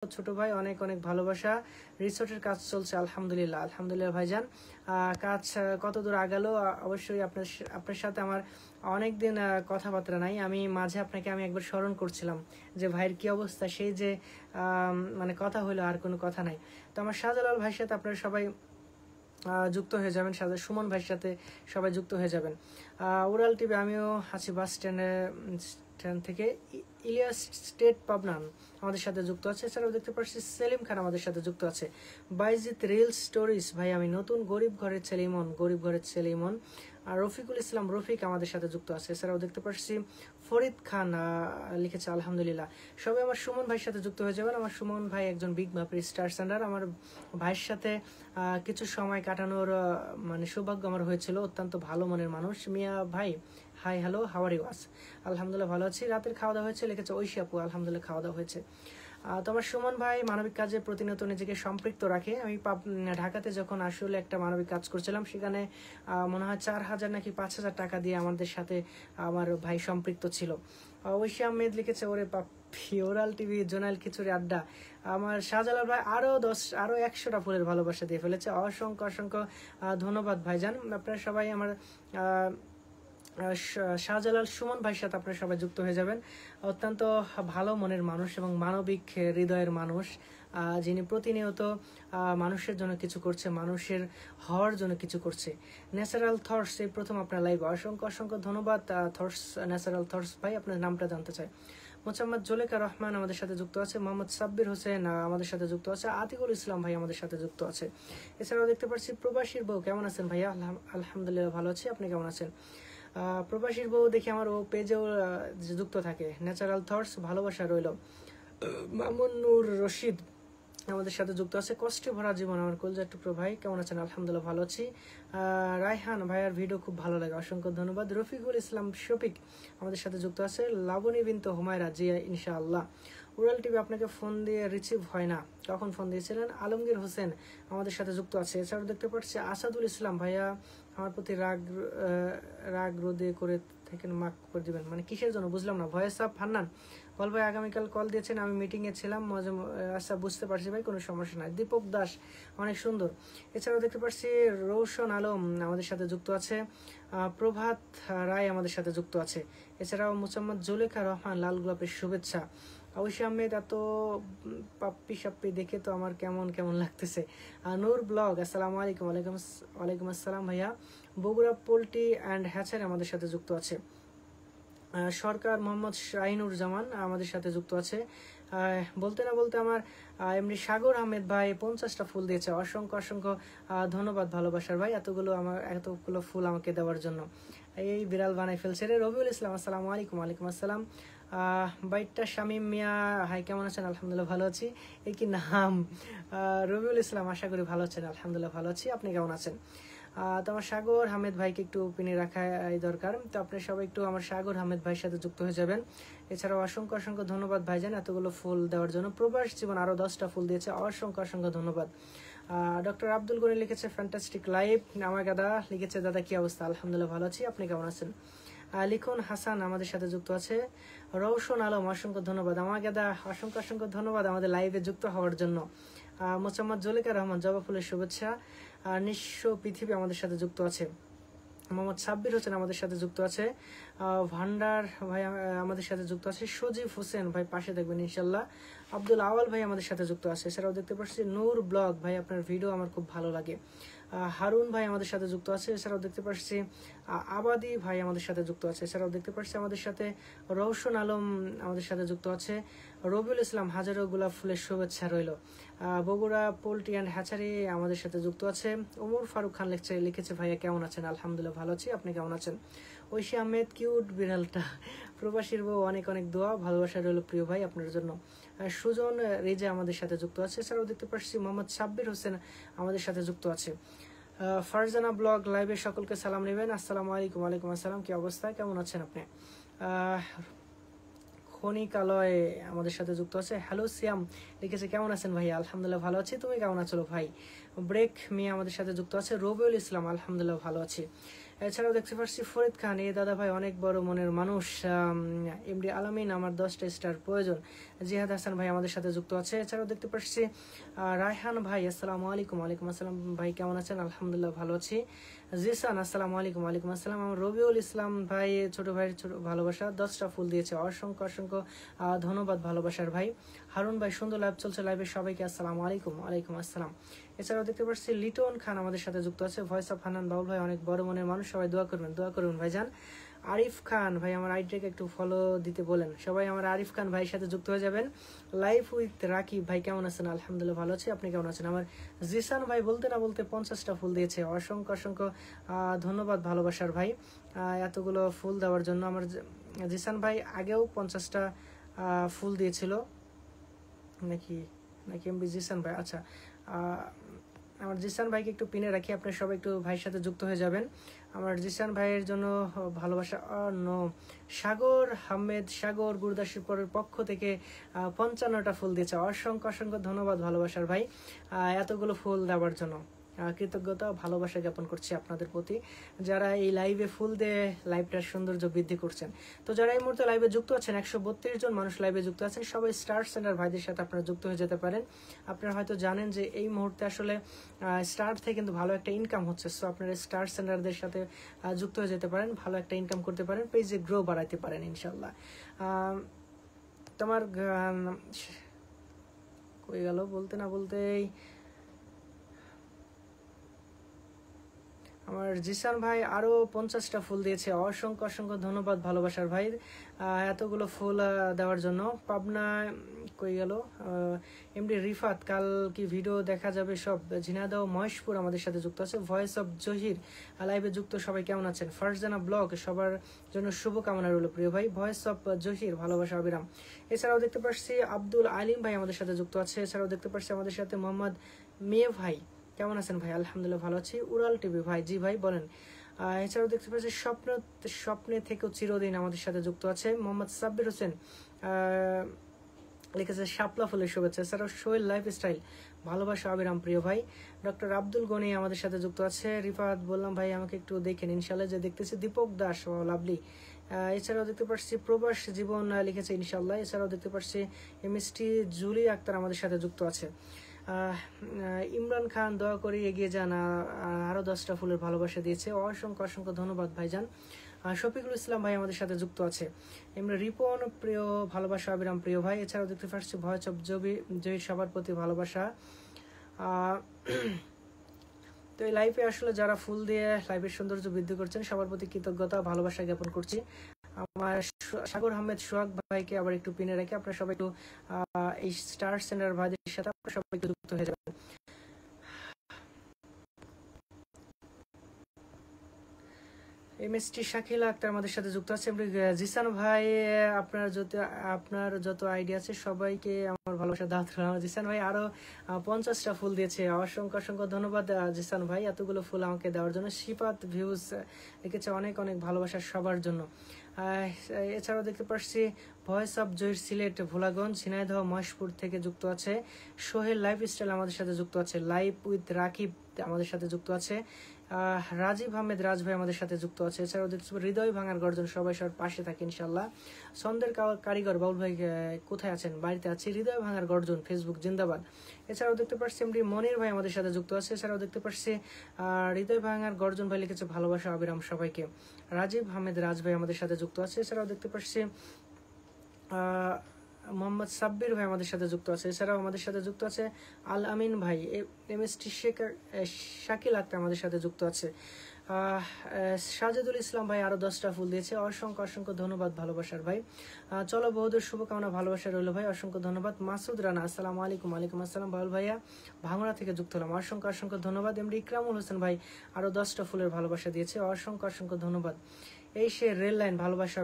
ছোট ভাই অনেক অনেক ভালোবাসা। রিসোর্টের কাজ চলছে আলহামদুলিল্লাহ। আলহামদুলিল্লাহ ভাইজান। কাজ কত দূর আগালো? অবশ্যই আপনার সাথে আমার অনেক দিন কথাবার্তা নাই। আমি মাঝে আপনাকে একবার স্মরণ করছিলাম যে ভাইয়ের কি অবস্থা, সেই যে মানে কথা হলো আর কোনো কথা নাই। তো আমার শাহজালাল ভাইয়ের সাথে আপনারা সবাই যুক্ত হয়ে যাবেন, সাথে সুমন ভাইয়ের সাথে সবাই যুক্ত হয়ে যাবেন। উড়াল টিভি আমিও আছি বাস স্ট্যান্ড থেকে। ইলিয়াস স্টেট পাবনান আমাদের সাথে যুক্ত আছে। এছাড়াও দেখতে পাচ্ছি সেলিম খান আমাদের সাথে যুক্ত আছে। বাইজিৎ রিল স্টোরিজ ভাই, আমি নতুন গরিব ঘরের ছেলে ইমন। আর রফিকুল ইসলাম রফিক আমাদের সাথে যুক্ত আছে। এছাড়াও দেখতে পাচ্ছি ফরিদ খান লিখেছে আলহামদুলিল্লাহ। সবাই আমার সুমন ভাইয়ের সাথে যুক্ত হয়ে যাবেন। আমার সুমন ভাই একজন বিগ মাপের স্টার সেন্ডার। আমার ভাইয়ের সাথে কিছু সময় কাটানোর মানে সৌভাগ্য আমার হয়েছিল। অত্যন্ত ভালো মনের মানুষ। মিয়া ভাই hi hello, how are you? আলহামদুলিল্লাহ ভালো আছি। রাতের খাওয়া দাওয়া হয়েছে? লিখেছে ঐশী আপু, আলহামদুলিল্লাহ খাওয়া দাওয়া হয়েছে। তো আমার সুমন ভাই মানবিক কাজে প্রতিনিয়ত নিজেকে সম্পৃক্ত রাখে। আমি ঢাকাতে যখন আসলে একটা মানবিক কাজ করছিলাম, সেখানে মনে হয় 4,000 নাকি 5,000 টাকা দিয়ে আমাদের সাথে আমার ভাই সম্পৃক্ত ছিল। ঐশী আহমেদ লিখেছে ওরে পাপ্পি, ওরাল টিভি, জোনাল খিচুড়ি আড্ডা। আমার শাহজালাল ভাই আরো 100টা ফুলের ভালোবাসা দিয়ে ফেলেছে। অসংখ্য অসংখ্য ধন্যবাদ ভাইজান। আপনারা সবাই আমার শাহজালাল সুমন ভাইয়ের সাথে আপনারা সবাই যুক্ত হয়ে যাবেন। অত্যন্ত ভালো মনের মানুষ এবং মানবিক হৃদয়ের মানুষ, যিনি প্রতিনিয়ত মানুষের জন্য কিছু করছে, মানুষের হওয়ার জন্য কিছু করছে। ন্যাচারাল থটস, এই প্রথম আপনার লাইভ। অসংখ্য অসংখ্য ধন্যবাদ থটস, ন্যাচারাল থটস ভাই। আপনার নামটা জানতে চাই। মোহাম্মদ জোলেকা রহমান আমাদের সাথে যুক্ত আছে। মোহাম্মদ সাব্বির হোসেন আমাদের সাথে যুক্ত আছে। আতিকুল ইসলাম ভাই আমাদের সাথে যুক্ত আছে। এছাড়াও দেখতে পাচ্ছি প্রবাসীর বউ, কেমন আছেন ভাইয়া? আলহামদুলিল্লাহ ভালো আছি। আপনি কেমন আছেন? প্রবাসীর বউ দেখি আমার ও পেজেও যুক্ত থাকে। ন্যাচারাল থটস, ভালোবাসা রইল। মামুন নূর রশিদ আমাদের সাথে যুক্ত আছে। কষ্টে ভরা জীবন, আমার কলজার টুকরো ভাই, কেমন আছেন? আলহামদুলিল্লাহ ভালো আছি। রায়হান ভাইয়ার ভিডিও খুব ভালো লাগে, অসংখ্য ধন্যবাদ। রফিকুল ইসলাম শফিক আমাদের সাথে যুক্ত আছে। লাবণী বিনতে হুমায়রা, জি ইনশাআল্লাহ। উড়াল টিভি আপনাকে ফোন দিয়ে রিসিভ হয় না, কখন ফোন দিয়েছিলেন? আলমগীর হোসেন আমাদের সাথে যুক্ত আছে। এছাড়াও দেখতে পাচ্ছি আসাদুল ইসলাম ভাইয়া আমার প্রতি রাগ রোদে করে থাকেন, মাফ করে দিবেন মানে কিসের জন্য বুঝলাম না। ভয়েস আপ হান্নান বল ভাই, আগামীকাল কল দিয়েছেন, আমি মিটিংয়ে ছিলাম। আচ্ছা বুঝতে পারছি ভাই, কোনো সমস্যা নাই। দীপক দাস অনেক সুন্দর। এছাড়াও দেখতে পাচ্ছি রৌশন আলম আমাদের সাথে যুক্ত আছে। প্রভাত রায় আমাদের সাথে যুক্ত আছে। এছাড়াও মোহাম্মদ জুলেখা রহমান, লাল গোলাপের শুভেচ্ছা। ঐশী আহমেদ, এত পাপ্পি সাপ্পি দেখে তো আমার কেমন কেমন লাগতেছে। নূর ব্লগ, আসসালামু আলাইকুম। ওয়ালাইকুম আসসালাম ভাইয়া। বগুড়া পোল্ট্রি অ্যান্ড হ্যাচারি আমাদের সাথে যুক্ত আছে। সরকার মোহাম্মদ শাহিনুর জামান আমাদের সাথে যুক্ত আছে। বলতে না বলতে আমার এমনি সাগর আহমেদ ভাই 50টা ফুল দিয়েছে। অসংখ্য অসংখ্য ধন্যবাদ ভালোবাসার ভাই, এতগুলো ফুল আমাকে দেওয়ার জন্য। এই বিড়াল বানাই ফেলছে রে। রবিউল ইসলাম, আসসালামু আলাইকুম। ওয়ালাইকুম আসসালাম। বাইটটা শামীম মিয়া, হাই কেমন আছেন? আলহামদুলিল্লাহ ভালো আছি। এই কি নাম? রবিউল ইসলাম, আশা করি ভালো আছেন। আলহামদুলিল্লাহ ভালো আছি। আপনি কেমন আছেন? তো আমার সাগর আহমেদ ভাইকে একটু পিনে রাখা দরকার। তো আপনি সবাই একটু আমার সাগর আহমেদ ভাইয়ের সাথে যুক্ত হয়ে যাবেন। এছাড়াও অসংখ্য অসংখ্য ধন্যবাদ ভাইজান এতগুলো ফুল দেওয়ার জন্য। প্রবাস জীবন আরো 10টা ফুল দিয়েছে, অসংখ্য অসংখ্য ধন্যবাদ। ডক্টর আব্দুল গনি লিখেছে ফ্যান্টাস্টিক লাইভ। আমার দাদা লিখেছে দাদা কি অবস্থা? আলহামদুলিল্লাহ ভালো আছি। আপনি কেমন আছেন? লিখন হাসান আমাদের সাথে যুক্ত আছে। রৌশন আলম, অসংখ্য ধন্যবাদ। আমার দাদা অসংখ্য অসংখ্য ধন্যবাদ আমাদের লাইভে যুক্ত হওয়ার জন্য। মোহাম্মদ জলিকা রহমান, জবা ফুলের শুভেচ্ছা। নিঃস্ব পৃথিবী আমাদের সাথে যুক্ত আছে। মোহাম্মদ সাব্বির হোসেন আমাদের সাথে যুক্ত আছে। ভান্ডার ভাই আমাদের সাথে যুক্ত আছে। সজীব হোসেন ভাই পাশে দেখবেন ইনশাল্লাহ। আব্দুল আওয়াল ভাই আমাদের সাথে যুক্ত আছে। এছাড়াও দেখতে পাচ্ছি নূর ব্লগ ভাই, আপনার ভিডিও আমার খুব ভালো লাগে। হারুন ভাই আমাদের সাথে যুক্ত আছে। এছাড়াও দেখতে পাচ্ছি আবাদি ভাই আমাদের সাথে যুক্ত আছে। এছাড়াও দেখতে পাচ্ছি আমাদের সাথে রৌশন আলম আমাদের সাথে যুক্ত আছে। রবিউল ইসলাম, হাজারো গোলাপ ফুলের শুভেচ্ছা রইল। বগুড়া পোল্ট্রি অ্যান্ড হ্যাচারি আমাদের সাথে যুক্ত আছে। ওমর ফারুক খান লিখেছে ভাইয়া কেমন আছেন? আলহামদুলিল্লাহ ভালো আছি। আপনি কেমন আছেন? ঐশী আহমেদ, কিউট বিড়ালটা। প্রবাসীর বউ, অনেক অনেক দোয়া ভালোবাসা রইল প্রিয় ভাই আপনার জন্য। সুজন রেজা আমাদের সাথে যুক্ত আছে। এছাড়াও দেখতে পাচ্ছি মোহাম্মদ সাব্বির হোসেন আমাদের সাথে যুক্ত আছে। ফারজানা ব্লগ লাইভে সকলকে সালাম নেবেন। আসসালামু আলাইকুম। ওয়ালাইকুম আসসালাম। কি অবস্থা, কেমন আছেন আপনি? খনিকালয় আমাদের সাথে যুক্ত আছে। হ্যালো সিয়াম লিখেছে কেমন আছেন ভাই? আলহামদুলিল্লাহ ভালো আছি। তুমি কেমন আছো ভাই? ব্রেক মিয়া আমাদের সাথে যুক্ত আছে। রবিউল ইসলাম, আলহামদুলিল্লাহ ভালো আছি। এছাড়াও দেখতে পাচ্ছি ফরিদ খান, এই দাদা ভাই অনেক বড় মনের মানুষ। এমডি আলামিন, আমার 10টা স্টার প্রয়োজন। জিহাদ হাসান ভাই আমাদের সাথে যুক্ত আছে। এছাড়াও দেখতে পাচ্ছি রায়হান ভাই, আসসালামু আলাইকুম। ওয়ালাইকুম আসসালাম ভাই, কেমন আছেন? আলহামদুলিল্লাহ ভালো আছি। জিসান, আসসালামু আলাইকুম। ওয়ালাইকুম আসসালাম। আমার রবিউল ইসলাম ভাই, ছোট ভাইয়ের ছোট ভালোবাসা, 10টা ফুল দিয়েছে, অসংখ্য অসংখ্য ধন্যবাদ ভালোবাসার ভাই। হারুন ভাই, সুন্দর লাইভ চলছে, লাইভে সবাইকে আসসালামু আলাইকুম। ওয়ালাইকুম আসসালাম। এছাড়াও দেখতে পাচ্ছি লিটন খান আমাদের সাথে যুক্ত আছে। ভয়েস অফ হান্নান বাউল ভাই, অনেক বড় মনের মানুষ, সবাই দোয়া করবেন ভাইজান। আরিফ খান ভাই, আমার আইডিটাকে একটু ফলো দিতে বলেন। সবাই আমার আরিফ খান ভাইয়ের সাথে যুক্ত হয়ে যাবেন। লাইভ উইথ রাকিব ভাই, কেমন আছেন? আলহামদুলিল্লাহ ভালো আছি, আপনি কেমন আছেন? আমার জিসান ভাই বলতে না বলতে 50টা ফুল দিয়েছে, অসংখ্য অসংখ্য ধন্যবাদ ভালোবাসার ভাই এতগুলো ফুল দেওয়ার জন্য। আমার জিসান ভাই আগেও 50টা ফুল দিয়েছিল নাকি নাকি এমবি জিসান ভাই? আচ্ছা, আমার জিসান ভাইকে একটু পিনে রাখি, আপনার সবাই একটু ভাইয়ের সাথে যুক্ত হয়ে যাবেন। আমার জিসান ভাইয়ের জন্য ভালোবাসা। সাগর আহমেদ, সাগর গুরুদাসপুরের পক্ষ থেকে 55টা ফুল দিয়েছে, অসংখ্য অসংখ্য ধন্যবাদ ভালোবাসার ভাই এতগুলো ফুল দেওয়ার জন্য। কৃতজ্ঞতা ভালোবাসা জ্ঞাপন করছি আপনাদের প্রতি, যারা এই লাইভে ফুল দিয়ে লাইভটার সৌন্দর্য বৃদ্ধি করছেন। তো যারা এই মুহূর্তে লাইভে যুক্ত আছেন, 132 জন মানুষ লাইভে যুক্ত আছেন, সবাই স্টার সেন্টার ভাইদের সাথে আপনারা যুক্ত হয়ে যেতে পারেন। আপনারা হয়তো জানেন যে এই মুহূর্তে আসলে স্টার থেকে কিন্তু ভালো একটা ইনকাম হচ্ছে, সো আপনারা স্টার সেন্টারদের সাথে যুক্ত হয়ে যেতে পারেন, ভালো একটা ইনকাম করতে পারেন, পেজে গ্রো বাড়াইতে পারেন ইনশাল্লাহ। তোমার কই গেল বলতে না বলতেই, আমার জিসান ভাই আরো 50টা ফুল দিয়েছে, অসংখ্য অসংখ্য ধন্যবাদ ভালোবাসার ভাই এতগুলো ফুল দেওয়ার জন্য। পাবনা কই গেল এমডি রিফাত, কাল কি ভিডিও দেখা যাবে সব? ঝিনাইদহ মহেশপুর আমাদের সাথে যুক্ত আছে। ভয়েস অফ জহির লাইভে যুক্ত, সবাই কেমন আছেন? ফারজানা ব্লগ, সবার জন্য শুভকামনা রইল প্রিয় ভাই। ভয়েস অফ জহির, ভালোবাসা অবিরাম। এছাড়াও দেখতে পাচ্ছি আব্দুল আলিম ভাই আমাদের সাথে যুক্ত আছে। এছাড়াও দেখতে পাচ্ছি আমাদের সাথে মোহাম্মদ মেয়ে ভাই, কেমন আছেন ভাই? আলহামদুলিল্লাহ ভালো আছি। উড়াল টিভি ভাই, জি ভাই বলেন। এছাড়াও দেখতে পাচ্ছি স্বপ্নে থেকেও চিরদিন আমাদের সাথে যুক্ত আছে মোহাম্মদ সাব্বির হোসেন, লিখেছে শাপলা ফুলের শুভেচ্ছা। এছাড়াও সোহেল লাইফস্টাইল, ভালোবাসা অবিরাম প্রিয় ভাই। ডক্টর আব্দুল গনি আমাদের সাথে যুক্ত আছে। রিফাত বললাম ভাই আমাকে একটু দেখেন, ইনশাল্লাহ যে দেখতেছি। দীপক দাস, লাভলি। এছাড়াও দেখতে পাচ্ছি প্রবাস জীবন লিখেছে ইনশাল্লাহ। এছাড়াও দেখতে পাচ্ছি এমএসটি জুলি আক্তার আমাদের সাথে যুক্ত আছে। ইমরান খান, দয়া করে এগিয়ে যান, আরো 10টা ফুলের ভালোবাসা দিয়েছে, অসংখ্য অসংখ্য ধন্যবাদ ভাইজান। শফিকুল ইসলাম ভাই আমাদের সাথে যুক্ত আছে। এমনি রিপন, প্রিয় ভালোবাসা অবিরাম প্রিয় ভাই। এছাড়াও দেখতে পাচ্ছি ভয়েস অফ জহির, সবার প্রতি ভালোবাসা। তো এই লাইভে আসলে যারা ফুল দিয়ে লাইভের সৌন্দর্য বৃদ্ধি করছেন, সবার প্রতি কৃতজ্ঞতা ভালোবাসা জ্ঞাপন করছি। আমার সাগর আহমেদ সোহাগ ভাইকে আবার একটু পিনে রেখে আপনারা সবাই একটু এই স্টার সেন্টার ভাইদের সাথে আপনারা সবাই একটু যুক্ত হয়ে যাবেন। এমএসটি শাকিলা আক্তার আমাদের সাথে যুক্ত আছে। জিসান ভাই, আপনার যত আইডিয়া আছে সবাইকে আমার ভালোবাসা দাওয়াত রইল। জিসান ভাই আরো 50টা ফুল দিয়েছে, অসংখ্য অসংখ্য ধন্যবাদ জিসান ভাই এতগুলো ফুল আমাকে দেওয়ার জন্য। শিপাত ভিউজ লিখেছে অনেক অনেক ভালোবাসা সবার জন্য। এছাড়াও দেখতে পাচ্ছি ভয়েস অফ জহির সিলেট, ভোলাগঞ্জ, ঝিনাইদহ মহেশপুর থেকে যুক্ত আছে। সোহেল লাইফস্টাইল আমাদের সাথে যুক্ত আছে। লাইভ উইথ রাকিব আমাদের সাথে যুক্ত আছে। রাজীব আহমেদ রাজ ভাই আমাদের সাথে যুক্ত আছে। এছাড়াও দেখছি হৃদয় ভাঙার গর্জন, সবাই সবার পাশে থাকে ইনশাল্লাহ। ছন্দের কারিগর বাউল ভাই কোথায় আছেন? বাড়িতে আছি। হৃদয় ভাঙার গর্জন, ফেসবুক জিন্দাবাদ। এছাড়াও দেখতে পাচ্ছি এমডি মনির ভাই আমাদের সাথে যুক্ত আছে। এছাড়াও দেখতে পাচ্ছি হৃদয় ভাঙার গর্জন ভাই লিখেছে ভালোবাসা অবিরাম সবাইকে। রাজীব আহমেদ রাজ ভাই আমাদের সাথে যুক্ত আছে। এছাড়াও দেখতে পাচ্ছি মোহাম্মদ সাব্বির ভাই আমাদের সাথে যুক্ত আছে। এছাড়াও আমাদের সাথে যুক্ত আছে আল আমিন ভাই। এমএসটি শাকিল আক্তার আমাদের সাথে যুক্ত আছে। সাজেদুল ইসলাম ভাই আরো 10টা ফুল দিয়েছে, অসংখ্য অসংখ্য ধন্যবাদ ভালোবাসার ভাই। চলো বহুদের শুভকামনা ভালোবাসা রইল ভাই, অসংখ্য ধন্যবাদ। মাসুদ রানা, আসসালামু আলাইকুম। ওয়ালাইকুম আসসালাম বাউল ভাইয়া, ভাঙড়া থেকে যুক্ত হলাম, অসংখ্য অসংখ্য ধন্যবাদ। এমডি ইকরামুল হোসেন ভাই আরো 10টা ফুলের ভালোবাসা দিয়েছে, অসংখ্য অসংখ্য ধন্যবাদ। এই সে রেল লাইন, ভালোবাসা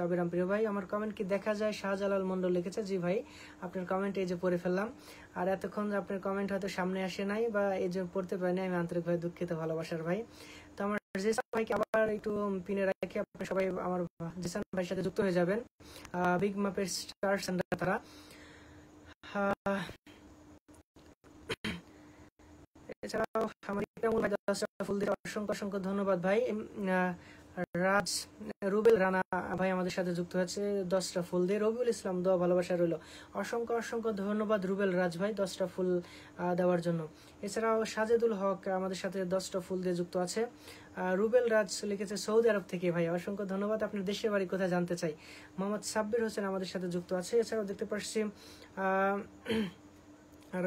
অবিরাম প্রিয় ভাই। আমার কমেন্ট কি দেখা যায়? শাহজালাল মন্ডল লিখেছে, জি ভাই আপনার কমেন্ট এই যে পড়ে ফেললাম। আর এতক্ষণ আপনার কমেন্ট হয়তো সামনে আসে নাই বা এই যে পড়তে পারিনি, আমি আন্তরিকভাবে দুঃখিত ভালোবাসার ভাই। তো আমার জিসান ভাইকে আবার একটু পিনে রাখি, আপনারা সবাই আমার জিসান ভাইয়ের সাথে যুক্ত হয়ে যাবেন। বিগ মাপের স্টার সেন্টার তারা। এছাড়াও আমার ইকরামুল ভাই 10টা ফুল দিয়ে অসংখ্য অসংখ্য ধন্যবাদ ভাই। রাজ রুবেল রানা ভাই আমাদের সাথে যুক্ত হয়েছে 10টা ফুল দিয়ে। রবিউল ইসলাম দোয়া ভালোবাসা রইল, অসংখ্য অসংখ্য ধন্যবাদ রুবেল রাজ ভাই 10টা ফুল দেওয়ার জন্য। এছাড়াও সাজেদুল হক আমাদের সাথে 10টা ফুল দিয়ে যুক্ত আছে। রুবেল রাজ লিখেছে সৌদি আরব থেকে, ভাই অসংখ্য ধন্যবাদ। আপনার দেশের বাড়ি কোথায় জানতে চাই। মোহাম্মদ সাব্বির হোসেন আমাদের সাথে যুক্ত আছে। এছাড়াও দেখতে পাচ্ছি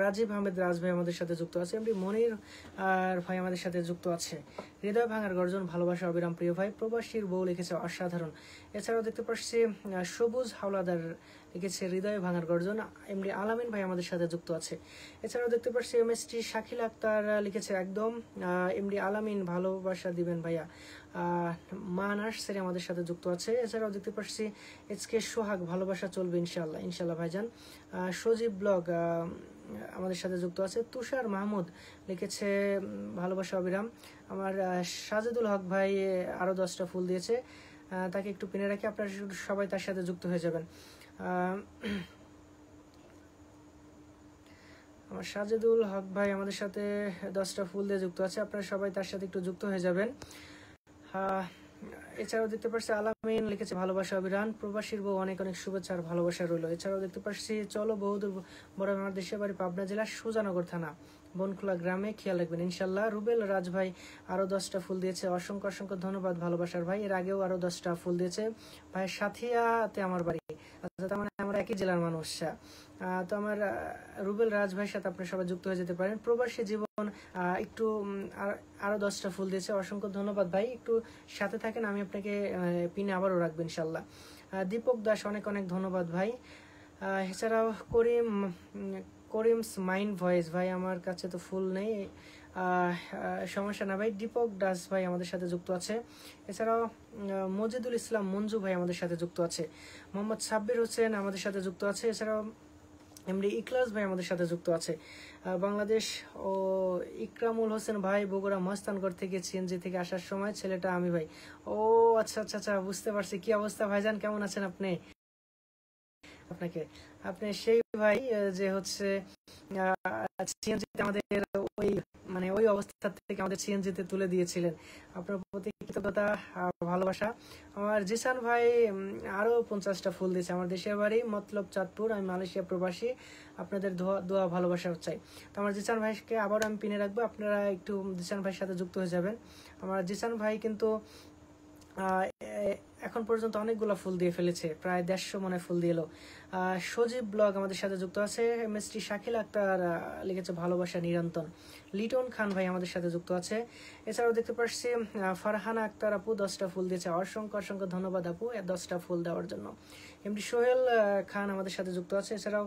রাজীব আহমেদ রাজ ভাই আমাদের সাথে যুক্ত আছে। এমডি মনির ভাই আমাদের সাথে যুক্ত আছে। হৃদয় ভাঙার গর্জন ভালোবাসা অবিরাম প্রিয় ভাই। প্রবাসীর বউ লিখেছে অসাধারণ। এছাড়াও দেখতে পাচ্ছি সবুজ হাওলাদার লিখেছে হৃদয় ভাঙার গর্জন। এমডি আলামিন ভাই আমাদের সাথে যুক্ত আছে। এছাড়াও দেখতে পাচ্ছি এমএসটি শাকিল আক্তার লিখেছে একদম। এমডি আলামিন ভালোবাসা দিবেন ভাইয়া। মা নার্সারি আমাদের সাথে যুক্ত আছে। এছাড়াও দেখতে পাচ্ছি এসকে সোহাগ ভালোবাসা চলবে ইনশাল্লাহ ইনশাল্লাহ ভাইজান। সজীব ব্লগ আমাদের সাথে যুক্ত আছে। তুষার মাহমুদ লিখেছে ভালোবাসা অবিরাম। আমার সাজেদুল হক ভাই আরো 10টা ফুল দিয়েছে, তাকে একটু পিনে রাখি, আপনারা সবাই তার সাথে যুক্ত হয়ে যাবেন। আমার সাজেদুল হক ভাই আমাদের সাথে 10টা ফুল দিয়ে যুক্ত আছে, আপনারা সবাই তার সাথে একটু যুক্ত হয়ে যাবেন। এছাড়াও দেখতে পাচ্ছি আলামিন লিখেছে ভালোবাসা অবিরাম। প্রবাসীর বউ অনেক অনেক শুভেচ্ছা আর ভালোবাসা রইল। এছাড়াও দেখতে পাচ্ছি চলো বহুদূর বড় আমার দেশের বাড়ি পাবনা জেলার সুজানগর থানা বনখোলা গ্রামে, খেয়াল রাখবেন ইনশাল্লাহ। রুবেল রাজ ভাই আরো 10টা ফুল দিয়েছে, অসংখ্য অসংখ্য ধন্যবাদ ভালোবাসার ভাই। এর আগেও আরো 10টা ফুল দিয়েছে ভাই। সাথিয়াতে আমার বাড়ি, আচ্ছা তার মানে আমরা একই জেলার মানুষ। তো আমার রুবেল রাজ ভাইয়ের সাথে আপনারা সবাই যুক্ত হয়ে যেতে পারেন। প্রবাসী জীবন একটু আরো 10টা ফুল দিয়েছে, অসংখ্য ধন্যবাদ ভাই। একটু সাথে থাকেন, আমি আপনাকে পিনে আবারও রাখবো ইনশাল্লাহ। দীপক দাস অনেক অনেক ধন্যবাদ ভাই। এছাড়াও করিমস মাইন্ড ভয়েস ভাই আমার কাছে তো ফুল নেই, সমস্যা না ভাই। দীপক দাস ভাই আমাদের সাথে যুক্ত আছে। এছাড়াও মজিদুল ইসলাম মঞ্জু ভাই আমাদের সাথে যুক্ত আছে। মোহাম্মদ সাব্বির হোসেন আমাদের সাথে যুক্ত আছে। এছাড়াও এমডি ইকলাস ভাই আমাদের সাথে যুক্ত আছে। বাংলাদেশ ও ইকরামুল হোসেন ভাই বগুড়া মস্তানগড় থেকে সিএনজি থেকে আসার সময় ছেলেটা আমি ভাই। ও আচ্ছা আচ্ছা আচ্ছা, বুঝতে পারছি। কি অবস্থা ভাইজান, কেমন আছেন আপনি? আপনি সেই ভাই যে হচ্ছে সিএনজিতে আমাদের ওই মানে ওই অবস্থা থেকে আমাদের সিএনজিতে তুলে দিয়েছিলেন। আপনার প্রতি কৃতজ্ঞতা ভালোবাসা। আমার জিসান ভাই আরো 50টা ফুল দিয়েছে। আমার দেশের বাড়ি মতলব চাঁদপুর, আমি মালয়েশিয়া প্রবাসী। আপনাদের দোয়া ভালোবাসা চাই। তো আমার জিসান ভাইকে আবার আমি পিনে রাখবো, আপনারা একটু জিসান ভাইয়ের সাথে যুক্ত হয়ে যাবেন। আমার জিসান ভাই কিন্তু এখন পর্যন্ত অনেকগুলো ফুল দিয়ে ফেলেছে, প্রায় 150 মনে ফুল দিয়ে এলো। সজীব ব্লগ আমাদের সাথে যুক্ত আছে। মিস্ট্রি শাকিল আক্তার লিখেছে ভালোবাসা নিরন্তন। লিটন খান ভাই আমাদের সাথে যুক্ত আছে। এছাড়াও দেখতে পাচ্ছি ফারহানা আক্তার আপু 10টা ফুল দিয়েছে, অসংখ্য অসংখ্য ধন্যবাদ আপু 10টা ফুল দেওয়ার জন্য। এমডি সোহেল খান আমাদের সাথে যুক্ত আছে। এছাড়াও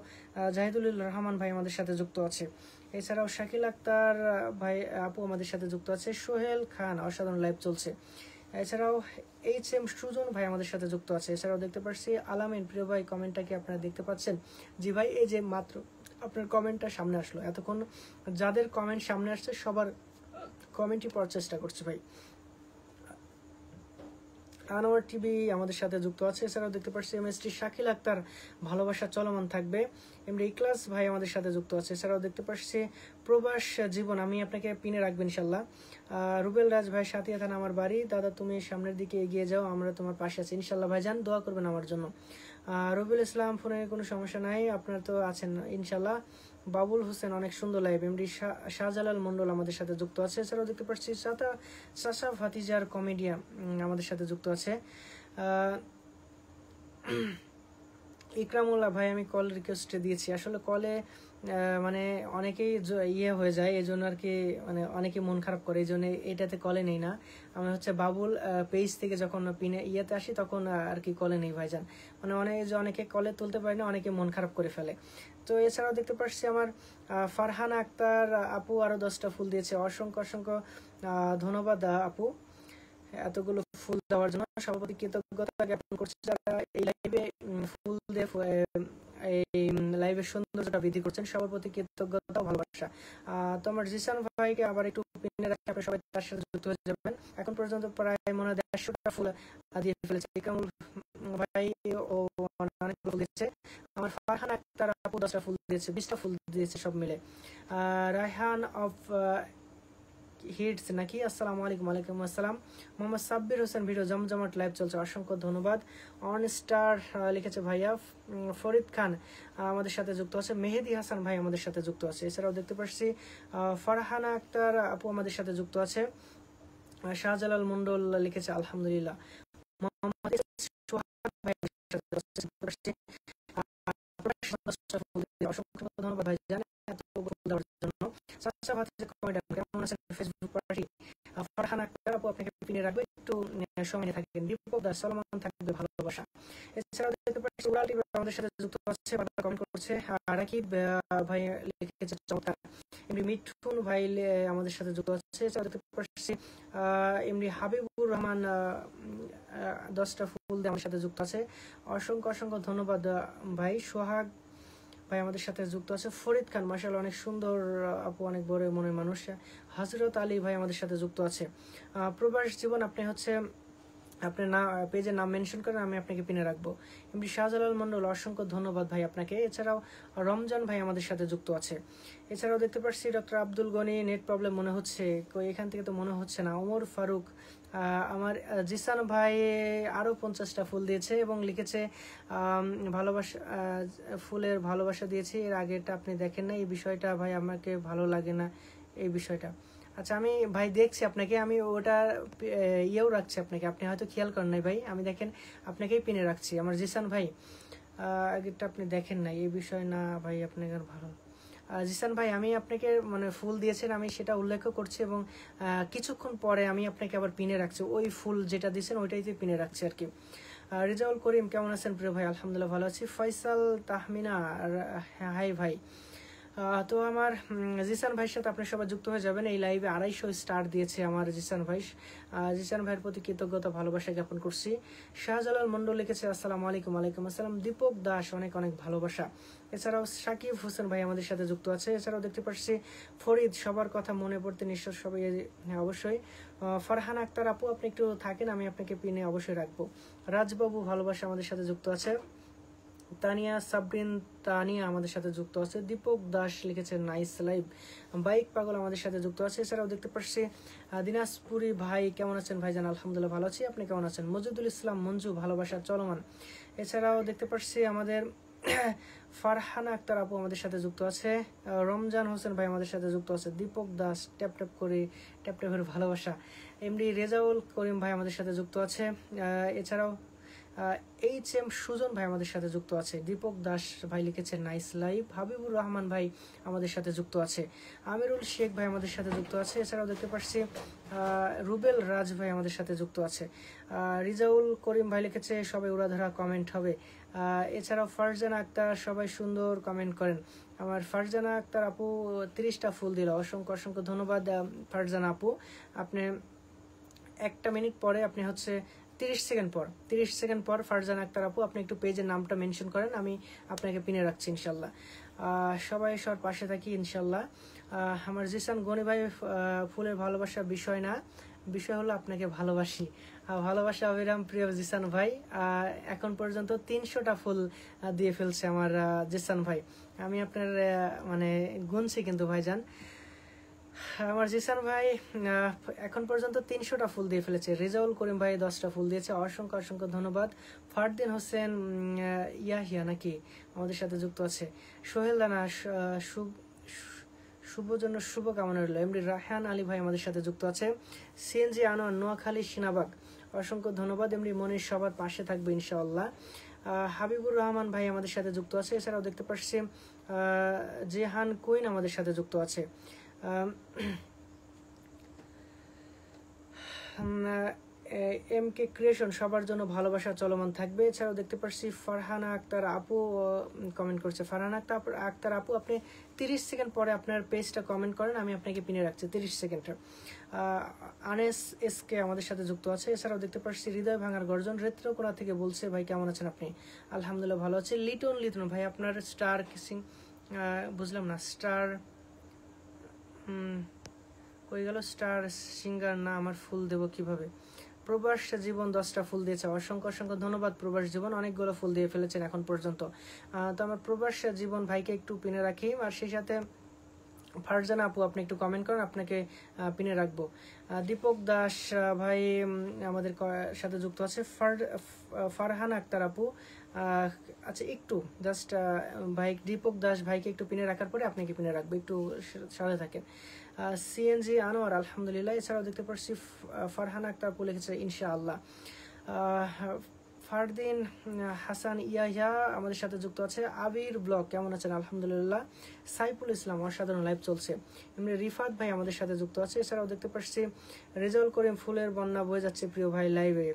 জাহিদুল রহমান ভাই আমাদের সাথে যুক্ত আছে। এছাড়াও শাকিল আক্তার ভাই আপু আমাদের সাথে যুক্ত আছে। সোহেল খান অসাধারণ লাইভ চলছে। এছাড়াও HM সুজন ভাই আমাদের সাথে যুক্ত আছে। এছাড়াও দেখতে পাচ্ছি আলামিন প্রিয় ভাই, কমেন্টটা কি আপনারা দেখতে পাচ্ছেন? জি ভাই, এই যে মাত্র আপনার কমেন্টটা সামনে আসলো। এতক্ষণ যাদের কমেন্ট সামনে আসছে সবার কমেন্টই পড়ার চেষ্টা করছে ভাই। আনোয়ার টিভি আমাদের সাথে যুক্ত আছে। এছাড়াও দেখতে পাচ্ছি এমএসটি শাকিল আক্তার ভালোবাসা চলমান থাকবে। এমডি ইকলাস ভাই আমাদের সাথে যুক্ত আছে। এছাড়াও দেখতে পাচ্ছি প্রবাস জীবন, আমি আপনাকে পিনে রাখবো ইনশাল্লাহ। রুবেল রাজ ভাই সাথিয়া থানা আমার বাড়ি, দাদা তুমি সামনের দিকে এগিয়ে যাও, আমরা তোমার পাশে আছি ইনশাল্লাহ ভাইজান, দোয়া করবেন আমার জন্য। রবিউল ইসলাম ফোনে কোনো সমস্যা নাই, আপনারা তো আছেন ইনশাল্লাহ। বাবুল হোসেন অনেক সুন্দর লাইভ। এমডি শাহজালাল মন্ডল আমাদের সাথে যুক্ত আছে। এছাড়াও দেখতে পাচ্ছি চাচা ভাতিজার কমেডিয়ান আমাদের সাথে যুক্ত আছে। ইকরামুল্লাহ ভাই আমি কল রিকোয়েস্ট দিয়েছি, আসলে কলে মানে অনেকেই হয়ে যায়, এই জন্য আর কি মানে অনেকে মন খারাপ করে, এই জন্য এটাতে কলে নেই না। আমি হচ্ছে বাবুল পেজ থেকে যখন পিনে আসি তখন আর কি কলে নেই ভাইজান, মানে অনেকে কলে তুলতে পারে না, অনেকে মন খারাপ করে ফেলে। তো এছাড়াও দেখতে পাচ্ছি আমার ফারহানা আক্তার আপু আরো 10টা ফুল দিয়েছে, অসংখ্য অসংখ্য ধন্যবাদ আপু এতগুলো ফুল দেওয়ার জন্য। সভাপতি কৃতজ্ঞতা জ্ঞাপন করছি যারা এই লাইভে ফুল দিয়ে এই লাইভের সৌন্দর্যটা বৃদ্ধি করছেন, সবার প্রতি কৃতজ্ঞতা ও ভালোবাসা। তো আমার জিসান ভাইকে আবার একটু পিনে রাখি, আপনারা সবাই তার সাথে যুক্ত হয়ে যাবেন। এখন পর্যন্ত প্রায় মনে হয় 150টা ফুল দিয়ে ফেলেছে ইকরামুল ভাই, ও অনেক ফুল দিচ্ছে। আমার ফারহানা আক্তার আপু 10টা ফুল দিয়েছে, 20টা ফুল দিয়েছে সব মিলে। রায়হান অফ হিটস নাকি? আসসালামু আলাইকুম। ওয়ালাইকুম আসসালাম। মোহাম্মদ সাব্বির হোসেন ভিডিও জমজমাট লাইভ চলছে, অসংখ্য ধন্যবাদ। অন স্টার লিখেছে ভাইয়া। ফরিদ খান আমাদের সাথে যুক্ত আছে। মেহেদি হাসান ভাই আমাদের সাথে যুক্ত আছে। এছাড়াও দেখতে পাচ্ছি ফারহানা আক্তার আপু আমাদের সাথে যুক্ত আছে। শাহজালাল মন্ডল লিখেছে আলহামদুলিল্লাহ। মোহাম্মদ সোহাগ ভাই অসংখ্য ধন্যবাদ ভাই জানেন এত দেওয়ার জন্য। চাচা ভাতিজা কমেন্ট কেমন আছেন ফেসবুক পার্টি। ফারহানা আক্তার আপু আপনাকে পিনে রাখবে, একটু সময় নিয়ে থাকবেন। দীপক দাস সালমান থাকবে ভালোবাসা। এছাড়াও দেখতে পাচ্ছি উড়াল টিভি আমাদের সাথে যুক্ত আছে, কমেন্ট করছে। রাকিব ভাই লিখেছে চমৎকার। এমনি মিঠুন ভাই আমাদের সাথে যুক্ত আছে। এছাড়াও দেখতে পাচ্ছি এমনি হাবিবুর রহমান 10টা ফুল দিয়ে আমাদের সাথে যুক্ত আছে। অসংখ্য অসংখ্য ধন্যবাদ ভাই। সোহাগ ভাই আমাদের সাথে যুক্ত আছে। ফরিদ খান মাশাআল্লাহ অনেক সুন্দর আপু, অনেক বড় মনের মানুষ। হযরত আলী ভাই আমাদের সাথে যুক্ত আছে। প্রবাস জীবন আপনি হচ্ছে আপনার না পেজের নাম মেনশন করেন, আমি আপনাকে পিনে রাখবো। এমনি শাহজালাল মন্ডল অসংখ্য ধন্যবাদ ভাই আপনাকে। এছাড়াও রমজান ভাই আমাদের সাথে যুক্ত আছে। এছাড়াও দেখতে পাচ্ছি doctor Abdul Gani net problem মনে হচ্ছে, এখান থেকে তো মনে হচ্ছে না। ওমর ফারুক আমার জিসান ভাই আরও 50টা ফুল দিয়েছে এবং লিখেছে ভালোবাসা, ফুলের ভালোবাসা দিয়েছে। এর আগেটা আপনি দেখেন না, এই বিষয়টা ভাই আমাকে ভালো লাগে না এই বিষয়টা। আচ্ছা আমি ভাই দেখছি আপনাকে, আমি ওটা ইয়েও রাখছি আপনাকে, আপনি হয়তো খেয়াল করেন নাই ভাই। আমি দেখেন আপনাকেই পিনে রাখছি, আমার জিসান ভাই আগেরটা আপনি দেখেন নাই এই বিষয় না ভাই, আপনাকে ভালো। জিসান ভাই আমি আপনাকে মানে ফুল দিয়েছেন, আমি সেটা উল্লেখ করছি এবং কিছুক্ষণ পরে আমি আপনাকে আবার পিনে রাখছি, ওই ফুল যেটা দিয়েছেন ওইটাইতে পিনে রাখছি আর কি। রেজাউল করিম কেমন আছেন প্রিয় ভাই? আলহামদুলিল্লাহ ভালো আছি। ফয়সাল তাহমিনা হাই ভাই। তো আমার জিসান ভাইয়ের সাথে আপনি সবাই যুক্ত হয়ে যাবেন। এই লাইভে 250 স্টার দিয়েছে আমার জিসান ভাই। জিসান ভাইয়ের প্রতি কৃতজ্ঞতা ভালোবাসা জ্ঞাপন করছি। শাহজালাল মন্ডল লিখেছে আসসালামু আলাইকুম। ওয়ালাইকুম আসসালাম। দীপক দাস অনেক অনেক ভালোবাসা। এছাড়াও সাকিব হোসেন ভাই আমাদের সাথে যুক্ত আছে। এছাড়াও দেখতে পাচ্ছি ফরিদ, সবার কথা মনে পড়তে নিশ্চয় সবাই অবশ্যই। ফারহানা আক্তার আপু আপনি একটু থাকেন, আমি আপনাকে পিনে অবশ্যই রাখবো। রাজবাবু ভালোবাসা আমাদের সাথে যুক্ত আছে। তানিয়া সাবরিন তানিয়া আমাদের সাথে যুক্ত আছে। দীপক দাস লিখেছে নাইস লাইভ। বাইক পাগল আমাদের সাথে যুক্ত আছে। এছাড়াও দেখতে পাচ্ছি দিনাজপুরি ভাই কেমন আছেন ভাইজান? আলহামদুলিল্লাহ ভালো আছি, আপনি কেমন আছেন? মজিদুল ইসলাম মঞ্জু ভালোবাসা চলমান। এছাড়াও দেখতে পাচ্ছি আমাদের ফারহানা আক্তার আপু আমাদের সাথে যুক্ত আছে। রমজান হোসেন ভাই আমাদের সাথে যুক্ত আছে। দীপক দাস ট্যাপ ট্যাপ করে ট্যাপ ট্যাপের ভালোবাসা। এমডি রেজাউল করিম ভাই আমাদের সাথে যুক্ত আছে। এছাড়াও HM সুজন ভাই আমাদের সাথে যুক্ত আছে। দীপক দাস ভাই লিখেছে নাইস লাইভ। হাবিবুর রহমান ভাই আমাদের সাথে যুক্ত আছে। আমিরুল শেখ ভাই আমাদের সাথে যুক্ত আছে। এছাড়াও দেখতে পাচ্ছি রুবেল রাজ ভাই আমাদের সাথে যুক্ত আছে। রিজাউল করিম ভাই লিখেছে সবাই উড়াধরা কমেন্ট হবে। এছাড়াও ফারজানা আক্তার সবাই সুন্দর কমেন্ট করেন। আমার ফারজানা আক্তার আপু 30টা ফুল দিল, অসংখ্য অসংখ্য ধন্যবাদ ফারজানা আপু। আপনি 1 মিনিট পরে আপনি হচ্ছে 30 সেকেন্ড পর ফারজানা আক্তার আপু আপনি একটু পেজের নামটা মেনশন করেন, আমি আপনাকে পিনে রাখছি ইনশাল্লাহ। সবাই সবার পাশে থাকি ইনশাল্লাহ। আমার জিসান গনি ভাই ফুলের ভালোবাসা বিষয় না, বিষয় হলো আপনাকে ভালোবাসি। ভালোবাসা অবিরাম প্রিয় জিসান ভাই। এখন পর্যন্ত 300টা ফুল দিয়ে ফেলছে আমার জিসান ভাই। আমি আপনার মানে গুনছি কিন্তু ভাইজান। আমার জিসান ভাই এখন পর্যন্ত 300টা ফুল দিয়ে ফেলেছে। রেজাউল করিম ভাই 10টা ফুল দিয়েছে, অসংখ্য অসংখ্য ধন্যবাদ। ফারদিন হোসেন ইয়াহিয়া নাকি আমাদের সাথে যুক্ত আছে। সোহেল দানা শুভ জন্য শুভকামনা রইল। এমডি রায়হান আলী ভাই আমাদের সাথে যুক্ত আছে। সিএনজি আনোয়ার নোয়াখালী সিনাবাগ অসংখ্য ধন্যবাদ। এমডি মনির সবার পাশে থাকবে ইনশাআল্লাহ। হাবিবুর রহমান ভাই আমাদের সাথে যুক্ত আছে। এছাড়াও দেখতে পাচ্ছি জেহান কুইন আমাদের সাথে যুক্ত আছে। MK ক্রিয়েশন সবার জন্য ভালোবাসা চলমান থাকবে। এছাড়াও দেখতে পাচ্ছি ফারহানা আক্তার আপু কমেন্ট করছে। ফারহানা আক্তার আপু আপনি 30 সেকেন্ড পরে আপনার পেজটা কমেন্ট করেন, আমি আপনাকে পিনে রাখছি 30 সেকেন্ডের। আনেস এসকে আমাদের সাথে যুক্ত আছে। এছাড়াও দেখতে পাচ্ছি হৃদয় ভাঙার গর্জন রেত্রকোনা থেকে বলছে ভাই কেমন আছেন আপনি? আলহামদুলিল্লাহ ভালো আছি। লিটন ভাই আপনার স্টার কিসিং বুঝলাম না, স্টার হয়ে গেল স্টার সিঙ্গার না, আমার ফুল দেব কিভাবে? প্রবাস জীবন 10টা ফুল দিয়েছে, অসংখ্য অসংখ্য ধন্যবাদ প্রবাস জীবন, অনেকগুলো ফুল দিয়ে ফেলেছেন এখন পর্যন্ত। তো আমার প্রবাস জীবন ভাইকে একটু পিনে রাখি। আর সেই সাথে ফারজানা আপু আপনি একটু কমেন্ট করেন, আপনাকে পিনে রাখবো। দীপক দাস ভাই আমাদের সাথে যুক্ত আছে। ফারহান আক্তার আপু, আচ্ছা একটু জাস্ট ভাই দীপক দাস ভাইকে একটু পিনে রাখার পরে আপনাকে পিনে রাখবো, একটু সাথে থাকেন। সিএনজি আনোয়ার আলহামদুলিল্লাহ। এছাড়াও দেখতে পাচ্ছি ফারহান আক্তার আপু লিখেছে ইনশাআল্লাহ। ফারদিন হাসান ইয়াহিয়া আমাদের সাথে যুক্ত আছে। আবির ব্লগ কেমন আছেন? আলহামদুলিল্লাহ। সাইফুল ইসলাম অসাধারণ লাইভ চলছে। এমনি রিফাত ভাই আমাদের সাথে যুক্ত আছে। এছাড়াও দেখতে পাচ্ছি রেজাউল করিম ফুলের বন্যা বয়ে যাচ্ছে প্রিয় ভাই লাইভে।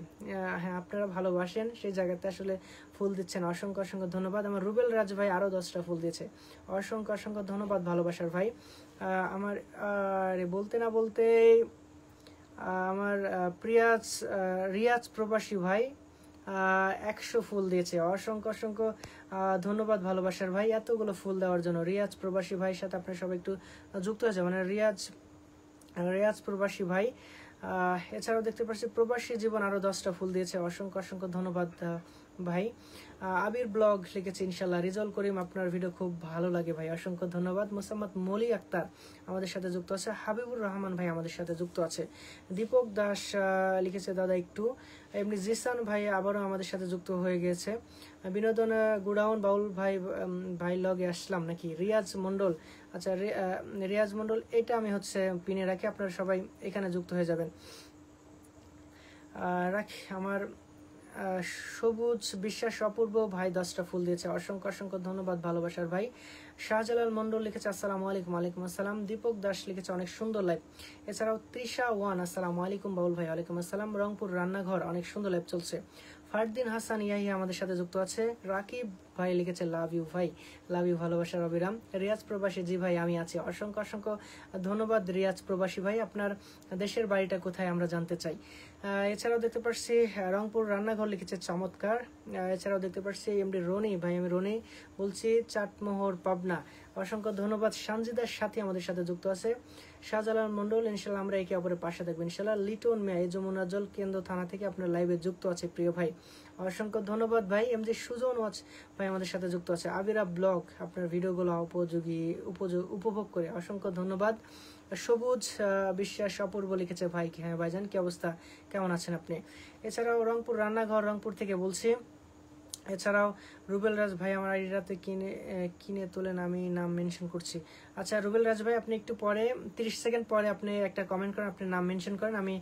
হ্যাঁ, আপনারা ভালোবাসেন সেই জায়গাতে আসলে ফুল দিচ্ছেন, অসংখ্য অসংখ্য ধন্যবাদ। আমার রুবেল রাজ ভাই আরও 10টা ফুল দিয়েছে, অসংখ্য অসংখ্য ধন্যবাদ ভালোবাসার ভাই। আমার বলতে না বলতে আমার রিয়াজ প্রবাসী ভাই 100 ফুল দিয়েছে, অসংখ্য অসংখ্য ধন্যবাদ ভালোবাসার ভাই এতগুলো ফুল দেওয়ার জন্য। রিয়াজ প্রবাসী ভাইয়ের সাথে আপনারা সবাই একটু যুক্ত হয়েছে, মানে রিয়াজ প্রবাসী ভাই। এছাড়াও দেখতে পাচ্ছি প্রবাসী জীবন আরও 10টা ফুল দিয়েছে, অসংখ্য অসংখ্য ধন্যবাদ ভাই। আবির ব্লগ লিখেছে ইনশাল্লাহ। রিজল করিম আপনার ভিডিও খুব ভালো লাগে ভাই, অসংখ্য ধন্যবাদ। মোসাম্মদ মলি আক্তার আমাদের সাথে যুক্ত আছে। হাবিবুর রহমান ভাই আমাদের সাথে যুক্ত আছে। দীপক দাস লিখেছে দাদা একটু। এমনি জিসান ভাই আবারও আমাদের সাথে যুক্ত হয়ে গেছে। বিনোদন গুডাউন বাউল ভাই লগে আসলাম নাকি? রিয়াজ মন্ডল, আচ্ছা রিয়াজ মন্ডল, এটা আমি হচ্ছে পিনে রাখি, আপনারা সবাই এখানে যুক্ত হয়ে যাবেন। রাখি আমার সবুজ বিশ্বাস অপূর্ব ভাই 10টা ফুল দিয়েছে, অসংখ্য অসংখ্য ধন্যবাদ ভালোবাসার ভাই। শাহজালাল মন্ডল লিখেছে আসসালামু আলাইকুম। ওয়ালাইকুম আসসালাম। দীপক দাস লিখেছে অনেক সুন্দর লাইভ। এছাড়াও তৃষা ওয়ান আসসালামু আলাইকুম বাউল ভাই। ওয়ালাইকুম আসসালাম। রংপুর রান্নাঘর অনেক সুন্দর লাইভ চলছে। ফারদিন হাসান ইয়াহিয়া আমাদের সাথে যুক্ত আছে। রাকিব ভাই লিখেছে লাভ ইউ ভাই, লাভ ইউ ভালোবাসার অবিরাম। রিয়াজ প্রবাসী জি ভাই আমি আছি, অসংখ্য অসংখ্য ধন্যবাদ রিয়াজ প্রবাসী ভাই। আপনার দেশের বাড়িটা কোথায় আমরা জানতে চাই। এছাড়াও দেখতে পাচ্ছি রংপুর রান্নাঘর লিখেছে চমৎকার। এছাড়াও দেখতে পাচ্ছি এমডি রনি ভাই, আমি রনি বলছি চাটমোহর পাবনা, অসংখ্য ধন্যবাদ। সানজিদার সাথী আমাদের সাথে যুক্ত আছে। শাহজালাল মন্ডল ইনশাল্লাহ আমরা একে অপরের পাশে থাকবো ইনশাল্লাহ। লিটন মিয়া এই যমুনা জল কেন্দ্র থানা থেকে আপনার লাইভে যুক্ত আছে প্রিয় ভাই, অসংখ্য ধন্যবাদ ভাই। এমজি সুজন ওয়াচ ভাই আমাদের সাথে যুক্ত আছে। আবিরা ব্লগ আপনার ভিডিওগুলো উপভোগ করে, অসংখ্য ধন্যবাদ। সবুজ বিশ্বাস অপূর্ব লিখেছে ভাই, হ্যাঁ ভাইজান কি অবস্থা, কেমন আছেন আপনি? এছাড়াও রংপুর রান্নাঘর রংপুর থেকে বলছি। এছাড়াও রুবেল রাজ ভাই আমার আইডিটাতে কিনে তোলেন, আমি নাম মেনশন করছি। আচ্ছা রুবেল রাজ ভাই আপনি একটু পরে 30 সেকেন্ড পরে আপনি একটা কমেন্ট করেন, আপনি নাম মেনশন করেন, আমি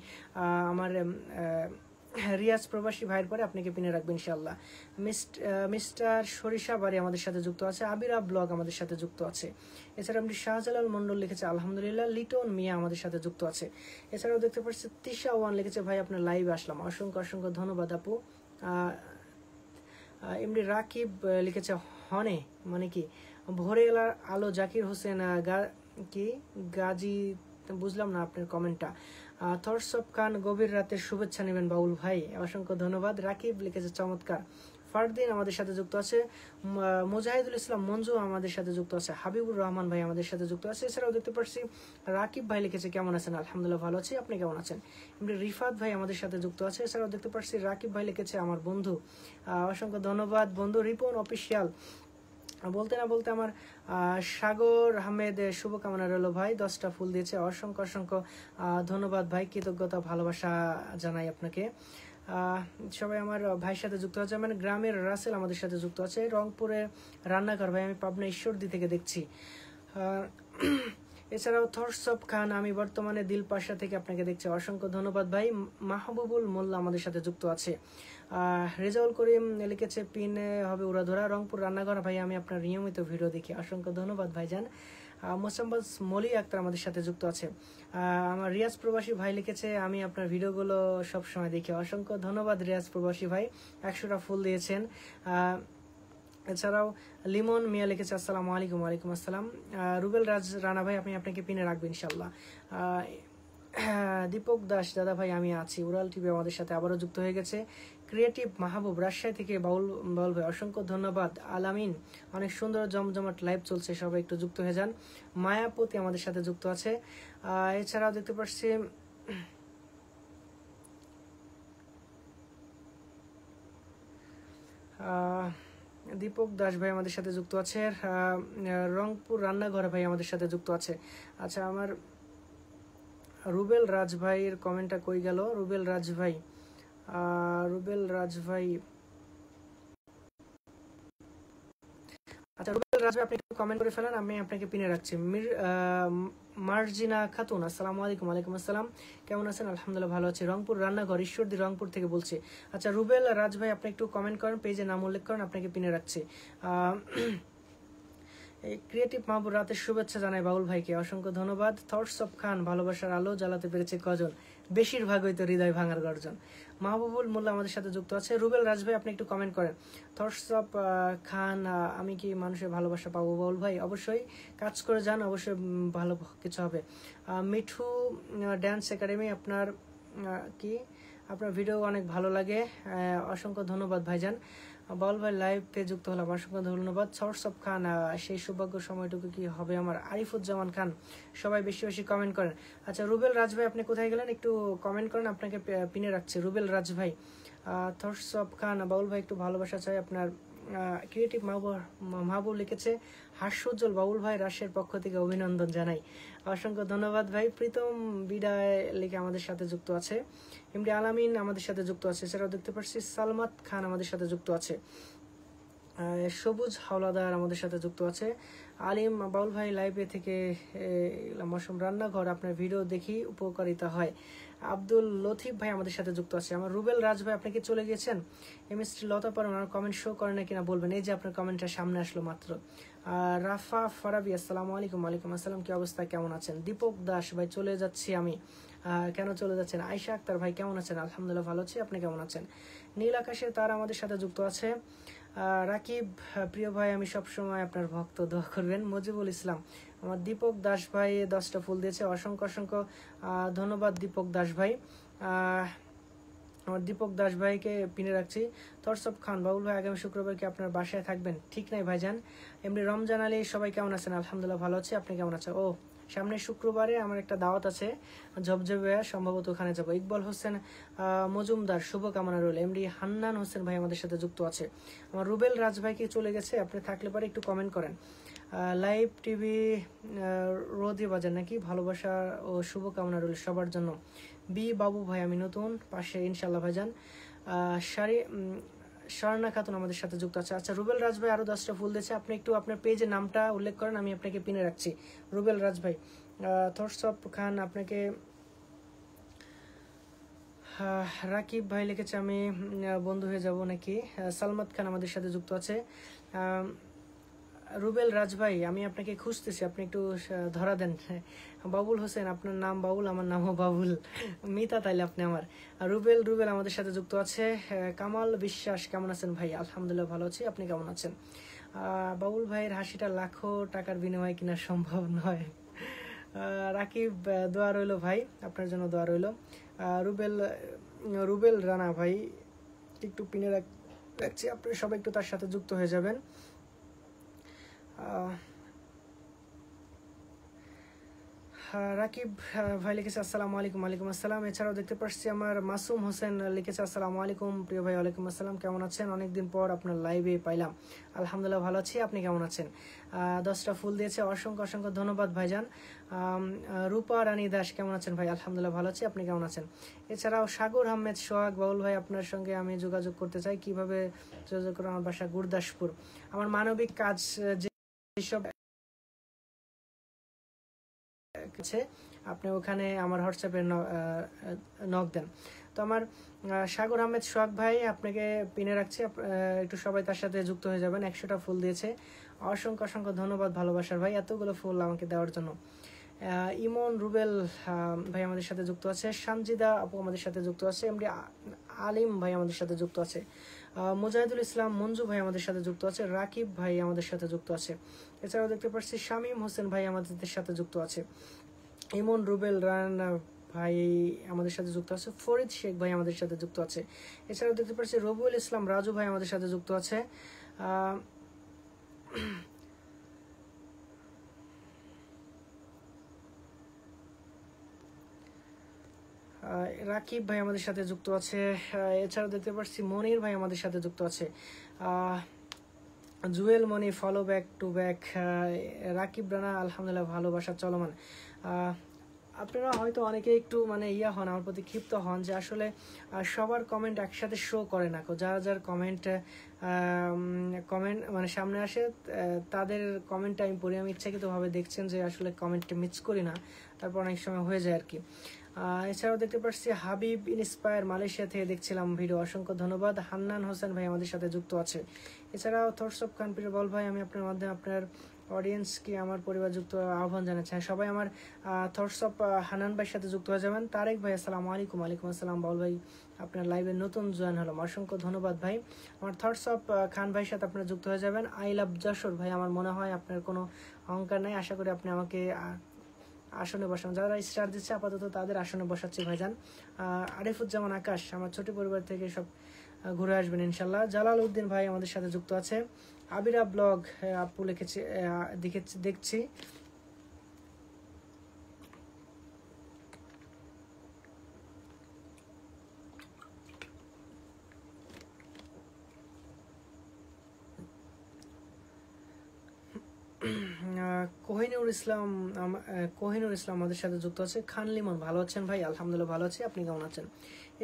আমার রিয়াজ প্রবাসী ভাইয়ের পরে আপনাকে পিনে রাখবো ইনশাল্লাহ। মিস্টার সরিষা বাড়ি আমাদের সাথে যুক্ত আছে। আবিরা ব্লগ আমাদের সাথে যুক্ত আছে। এছাড়া আপনি শাহজালাল মন্ডল লিখেছে আলহামদুলিল্লাহ। লিটন মিয়া আমাদের সাথে যুক্ত আছে। এছাড়াও দেখতে পাচ্ছি তিশা ওয়ান লিখেছে ভাই আপনার লাইভে আসলাম, অসংখ্য অসংখ্য ধন্যবাদ আপু। এমনি রাকিব লিখেছে হনে মানে কি ভোরে এলার আলো। জাকির হোসেন কি গাজী, বুঝলাম না আপনার কমেন্টটা। থরসব খান গভীর রাতের শুভেচ্ছা নেবেন বাউল ভাই, অসংখ্য ধন্যবাদ। রাকিব লিখেছে চমৎকার। ফারদিন আমাদের সাথে যুক্ত আছে। মুজাহিদুল ইসলাম মঞ্জু আমাদের সাথে যুক্ত আছে। হাবিবুর রহমান ভাই আমাদের সাথে যুক্ত আছে। এছাড়াও দেখতে পাচ্ছি রাকিব ভাই লিখেছে কেমন আছেন? আলহামদুলিল্লাহ ভালো আছি, আপনি কেমন আছেন? এমনি রিফাত ভাই আমাদের সাথে যুক্ত আছে। এছাড়াও দেখতে পাচ্ছি রাকিব ভাই লিখেছে আমার বন্ধু, অসংখ্য ধন্যবাদ বন্ধু। রিপন অফিসিয়াল বলতে না বলতে আমার সাগর আহমেদ শুভকামনা রইল ভাই, 10টা ফুল দিয়েছে, অসংখ্য অসংখ্য ধন্যবাদ ভাই, কৃতজ্ঞতা ভালোবাসা জানাই আপনাকে। সবাই আমার ভাইয়ের সাথে যুক্ত আছে, মানে গ্রামের রাসেল আমাদের সাথে যুক্ত আছে। রংপুরের রান্নাঘর ভাই আমি পাবনা ঈশ্বরদী থেকে দেখছি। এছাড়াও থরসব খান আমি বর্তমানে দিলপাশা থেকে আপনাকে দেখছি, অসংখ্য ধন্যবাদ ভাই। মাহবুবুল মোল্লা আমাদের সাথে যুক্ত আছে। রেজাউল করিম লিখেছে পিন হবে উড়াধরা। রংপুর রান্নাঘর ভাই আমি আপনার নিয়মিত ভিডিও দেখি, অসংখ্য ধন্যবাদ ভাইজান। মোসাম্মদ মলি আক্তার আমাদের সাথে যুক্ত আছে। আমার রিয়াজ প্রবাসী ভাই লিখেছে আমি আপনার ভিডিওগুলো সবসময় দেখি, অসংখ্য ধন্যবাদ রিয়াজ প্রবাসী ভাই, 100টা ফুল দিয়েছেন। এছাড়াও লিমন মিয়া লিখেছে আসসালামু আলাইকুম। ওয়ালাইকুম আসসালাম। রুবেল রাজ রানা ভাই আমি আপনাকে পিনে রাখবো ইনশাল্লাহ। দীপক দাস দাদা ভাই আমি আছি। উড়াল টিভি আমাদের সাথে আবারও যুক্ত হয়ে গেছে। ক্রিয়েটিভ মাহবুব রাজশাহী থেকে বাউল ভাই অসংখ্য ধন্যবাদ। আলামিন অনেক সুন্দর জমজমাট লাইভ চলছে, সবাই একটু যুক্ত হয়ে যান। মায়াপতি আমাদের সাথে যুক্ত আছে। এছাড়াও দেখতে পাচ্ছি দীপক দাস ভাই আমাদের সাথে যুক্ত আছে, রংপুর রান্নাঘর ভাই আমাদের সাথে যুক্ত আছে। আচ্ছা, আমার রুবেল রাজ ভাইয়ের কমেন্টটা কই গেল? রুবেল রাজ ভাই, রুবেল রাজ ভাই, আচ্ছা রুবেল রাজ ভাই আপনি একটু কমেন্ট করে ফেলেন, আমি আপনাকে পিনে রাখছি। মার্জিনা খাতুন, আসসালামু আলাইকুম। ওয়ালাইকুম আসসালাম, কেমন আছেন? আলহামদুলিল্লাহ ভালো আছি। রংপুর রান্নাঘর, ঈশ্বরদী রংপুর থেকে বলছি। আচ্ছা রুবেল রাজ ভাই আপনি একটু কমেন্ট করেন, পেজে নাম উল্লেখ করেন, আপনাকে পিনে রাখছি। এই ক্রিয়েটিভ মাহবুব রাতের শুভেচ্ছা জানাই বাউল ভাইকে, অসংখ্য ধন্যবাদ। থটস অফ খান, ভালোবাসার আলো জ্বালাতে পেরেছে কজন, বেশিরভাগ হয়তো হৃদয় ভাঙার গর্জন। মাহবুবুল মোল্লা আমাদের সাথে যুক্ত আছে। রুবেল রাজ ভাই আপনি একটু কমেন্ট করেন। থটস অফ খান, আমি কি মানুষের ভালোবাসা পাবো বাউল ভাই? অবশ্যই কাজ করে যান, অবশ্যই ভালো কিছু হবে। মিঠু ড্যান্স একাডেমি, আপনার কি আপনার ভিডিও অনেক ভালো লাগে, অসংখ্য ধন্যবাদ ভাইজান। বাউল ভাই লাইভে যুক্ত হলাম, অসংখ্য ধন্যবাদ। থটস অফ খান, সেই সৌভাগ্য সময়টুকু কি হবে আমার? আরিফুজ্জামান খান, সবাই বেশি বেশি কমেন্ট করেন। আচ্ছা রুবেল রাজ ভাই আপনি কোথায় গেলেন? একটু কমেন্ট করেন, আপনাকে পিনে রাখছি। রুবেল রাজ ভাই, থটস অফ খান, বাউল ভাই একটু ভালোবাসা চাই আপনার। ক্রিয়েটিভ মাহবুব লিখেছে, হাস্যোজ্জ্বল বাউল ভাই, রাশিয়ার পক্ষ থেকে অভিনন্দন জানাই। অসংখ্য ধন্যবাদ ভাই। প্রীতম বিদায় লিখে আমাদের সাথে যুক্ত আছে। এমডি আলামিন আমাদের সাথে যুক্ত আছে। এছাড়াও দেখতে পাচ্ছি সালমাত খান আমাদের সাথে যুক্ত আছে। সবুজ হাওলাদার আমাদের সাথে যুক্ত আছে। আলিম, বাউল ভাই লাইভে থেকে মৌসুম রান্নাঘর, আপনার ভিডিও দেখি উপকারিতা হয়। আব্দুল লতিফ ভাই আমাদের সাথে যুক্ত আছে। আমার রুবেল রাজ ভাই আপনি কি চলে গেছেন? এমএসটি লতা পারেন, আমার কমেন্ট শো করে না কিনা বলবেন। এই যে আপনার কমেন্টটা সামনে আসলো মাত্র। রাফা ফারাবি, আসসালামু আলাইকুম। ওয়ালাইকুম আসসালাম, কি অবস্থা, কেমন আছেন? দীপক দাস ভাই, চলে যাচ্ছি আমি। কেন চলে যাচ্ছেন? আয়শা আক্তার ভাই, কেমন আছেন? আলহামদুলিল্লাহ ভালো আছি, আপনি কেমন আছেন? নীল আকাশের তারা আমাদের সাথে যুক্ত আছে। রাকিব, প্রিয় ভাই আমি সবসময় আপনার ভক্ত, দোয়া করবেন। মজিবুল ইসলাম, আমার দীপক দাস ভাই 10টা ফুল দিয়েছে, অসংখ্য অসংখ্য ধন্যবাদ দীপক দাস ভাই। আমার দীপক দাস ভাইকে পিনে রাখছি। তরসব খান, বাবুল ভাই আগামী শুক্রবার কি আপনার বাসায় থাকবেন? ঠিক নাই ভাইজান। এমনি রমজান আলী, সবাই কেমন আছেন? আলহামদুলিল্লাহ ভালো আছি, আপনি কেমন আছেন? ও সামনের শুক্রবারে আমার একটা দাওয়াত আছে ঝপঝপে, সম্ভবত ওখানে যাবো। ইকবাল হোসেন মজুমদার, শুভকামনা রইল। এমডি হান্নান হোসেন ভাই আমাদের সাথে যুক্ত আছে। আমার রুবেল রাজ ভাই কি চলে গেছে? আপনি থাকলে পারে একটু কমেন্ট করেন। লাইভ টিভি রোদে বাজার নাকি, ভালোবাসা ও শুভকামনা রইল সবার জন্য। বি বাবু ভাই, আমি নতুন পাশে ইনশাল্লাহ ভাইজান। স্বর্ণা খাতুন আমাদের সাথে যুক্ত আছে। আচ্ছা রুবেল রাজ ভাই আরো 10টা ফুল দিয়েছে, আপনি একটু আপনার পেজের নামটা উল্লেখ করেন, আমি আপনাকে পিনে রাখছি। রুবেল রাজ ভাই, থটসপ খান আপনাকে। রাকিব ভাই লিখেছে, আমি বন্ধু হয়ে যাব নাকি। সালমাত খান আমাদের সাথে যুক্ত আছে। রুবেল রাজ ভাই, আমি আপনাকে খুঁজতেছি, আপনি একটু ধরা দেন। বাবুল হোসেন, আপনার নাম বাবুল, আমার নামও বাবুল, মিতা তাইলে আপনি আমার। রুবেল আমাদের সাথে যুক্ত আছে। কামাল বিশ্বাস, কেমন আছেন ভাই? আলহামদুলিল্লাহ ভালো আছি, আপনি কেমন আছেন? বাবুল ভাইয়ের হাসিটা লাখো টাকার বিনিময়ে কিনা সম্ভব নয়। রাকিব, দোয়া রইল ভাই, আপনার জন্য দোয়া রইল। রুবেল রানা ভাই একটু পিনে রাখছি, আপনি সবাই একটু তার সাথে যুক্ত হয়ে যাবেন। রাকিব ভাই লিখেছে আসসালামু আলাইকুম। ওয়ালাইকুম আসসালাম। এছাড়াও দেখতে পাচ্ছি আমার মাসুম হোসেন লিখেছে আসসালামু আলাইকুম প্রিয় ভাই। ওয়ালাইকুম আসসালাম, কেমন আছেন? অনেকদিন পর আপনার লাইভে পাইলাম, আলহামদুলিল্লাহ ভালো আছি, আপনি কেমন আছেন? 10টা ফুল দিয়েছে, অসংখ্য অসংখ্য ধন্যবাদ ভাইজান। রূপা রানী দাস, কেমন আছেন ভাই? আলহামদুলিল্লাহ ভালো আছি, আপনি কেমন আছেন? এছাড়াও সাগর আহমেদ সোহাগ, বাউল ভাই আপনার সঙ্গে আমি যোগাযোগ করতে চাই, কিভাবে যোগাযোগ করবো? আমার বাসা গুরদাসপুর। আমার মানবিক কাজ যেসব আপনি ওখানে আমার হোয়াটসঅ্যাপে নক দেন। তো আমার সাগর আহমেদ সোহাগ ভাই আপনাকে পিনে রাখছি, একটু সবাই তার সাথে যুক্ত হয়ে যাবেন। 100টা ফুল দিয়েছে, অসংখ্য অসংখ্য ধন্যবাদ ভালোবাসার ভাই এতগুলো ফুল আমাকে দেওয়ার জন্য। ইমন রুবেল ভাই আমাদের সাথে যুক্ত আছে। সানজিদা আপু আমাদের সাথে যুক্ত আছে। এমডি আলিম ভাই আমাদের সাথে যুক্ত আছে। মুজাহিদুল ইসলাম মঞ্জু ভাই আমাদের সাথে যুক্ত আছে। রাকিব ভাই আমাদের সাথে যুক্ত আছে। এছাড়াও দেখতে পাচ্ছি শামীম হোসেন ভাই আমাদের সাথে যুক্ত আছে। ইমন রুবেল রানা ভাই আমাদের সাথে যুক্ত আছে। ফরিদ শেখ ভাই আমাদের সাথে যুক্ত আছে। এছাড়াও দেখতে পাচ্ছি রবিউল ইসলাম রাজু ভাই আমাদের সাথে যুক্ত আছে। রাকিব ভাই আমাদের সাথে যুক্ত আছে। এছাড়াও দেখতে পাচ্ছি মনির ভাই আমাদের সাথে যুক্ত আছে। Jewel Moni follow back to back, Rakib Rana আলহামদুলিল্লাহ ভালোবাসা চলমান। আপনারা হয়তো অনেকে একটু মানে হন, আমার প্রতি ক্ষিপ্ত হন যে আসলে সবার কমেন্ট একসাথে শো করে না, যার যার কমেন্ট মানে সামনে আসে তাদের কমেন্টটা আমি পড়ি। আমি ইচ্ছাকৃতভাবে দেখছেন যে আসলে কমেন্টটা মিস করি না, তারপর অনেক সময় হয়ে যায় আর কি। এছাড়াও দেখতে পাচ্ছি হাবিব ইন্সপায়ার মালয়েশিয়া থেকে দেখছিলাম ভিডিও, অসংখ্য ধন্যবাদ। হান্নান হোসেন ভাই আমাদের সাথে যুক্ত আছে। এছাড়াও থটস অফ খান বল ভাই, আমি আপনার মাধ্যমে আপনার অডিয়েন্সকে আমার পরিবার যুক্ত আহ্বান জানাচ্ছি। সবাই আমার থটস অফ হান্নান ভাইয়ের সাথে যুক্ত হয়ে যাবেন। তারেক ভাই আসসালামু আলাইকুম। ওয়ালাইকুম আসসালাম। বল ভাই আপনার লাইভে নতুন জয়েন হলাম, অসংখ্য ধন্যবাদ ভাই। আমার থটস অফ খান ভাইয়ের সাথে আপনারা যুক্ত হয়ে যাবেন। আই লাভ যশোর ভাই, আমার মনে হয় আপনার কোনো অহংকার নাই, আশা করি আপনি আমাকে আসনে বসান। যারা স্টার দিচ্ছে আপাতত তাদের আসনে বসাচ্ছি ভাইজান। আরিফুজ্জামান আকাশ, আমার ছোট পরিবার থেকে সব ঘুরে আসবেন ইনশাল্লাহ। জালাল উদ্দিন ভাই আমাদের সাথে যুক্ত আছে। আবিরা ব্লগ আপু লিখেছি, দেখছি। কোহিনুর ইসলাম আমাদের সাথে যুক্ত আছে। খান লিমন, ভালো আছেন ভাই? আলহামদুলিল্লাহ ভালো আছি, আপনি কেমন আছেন?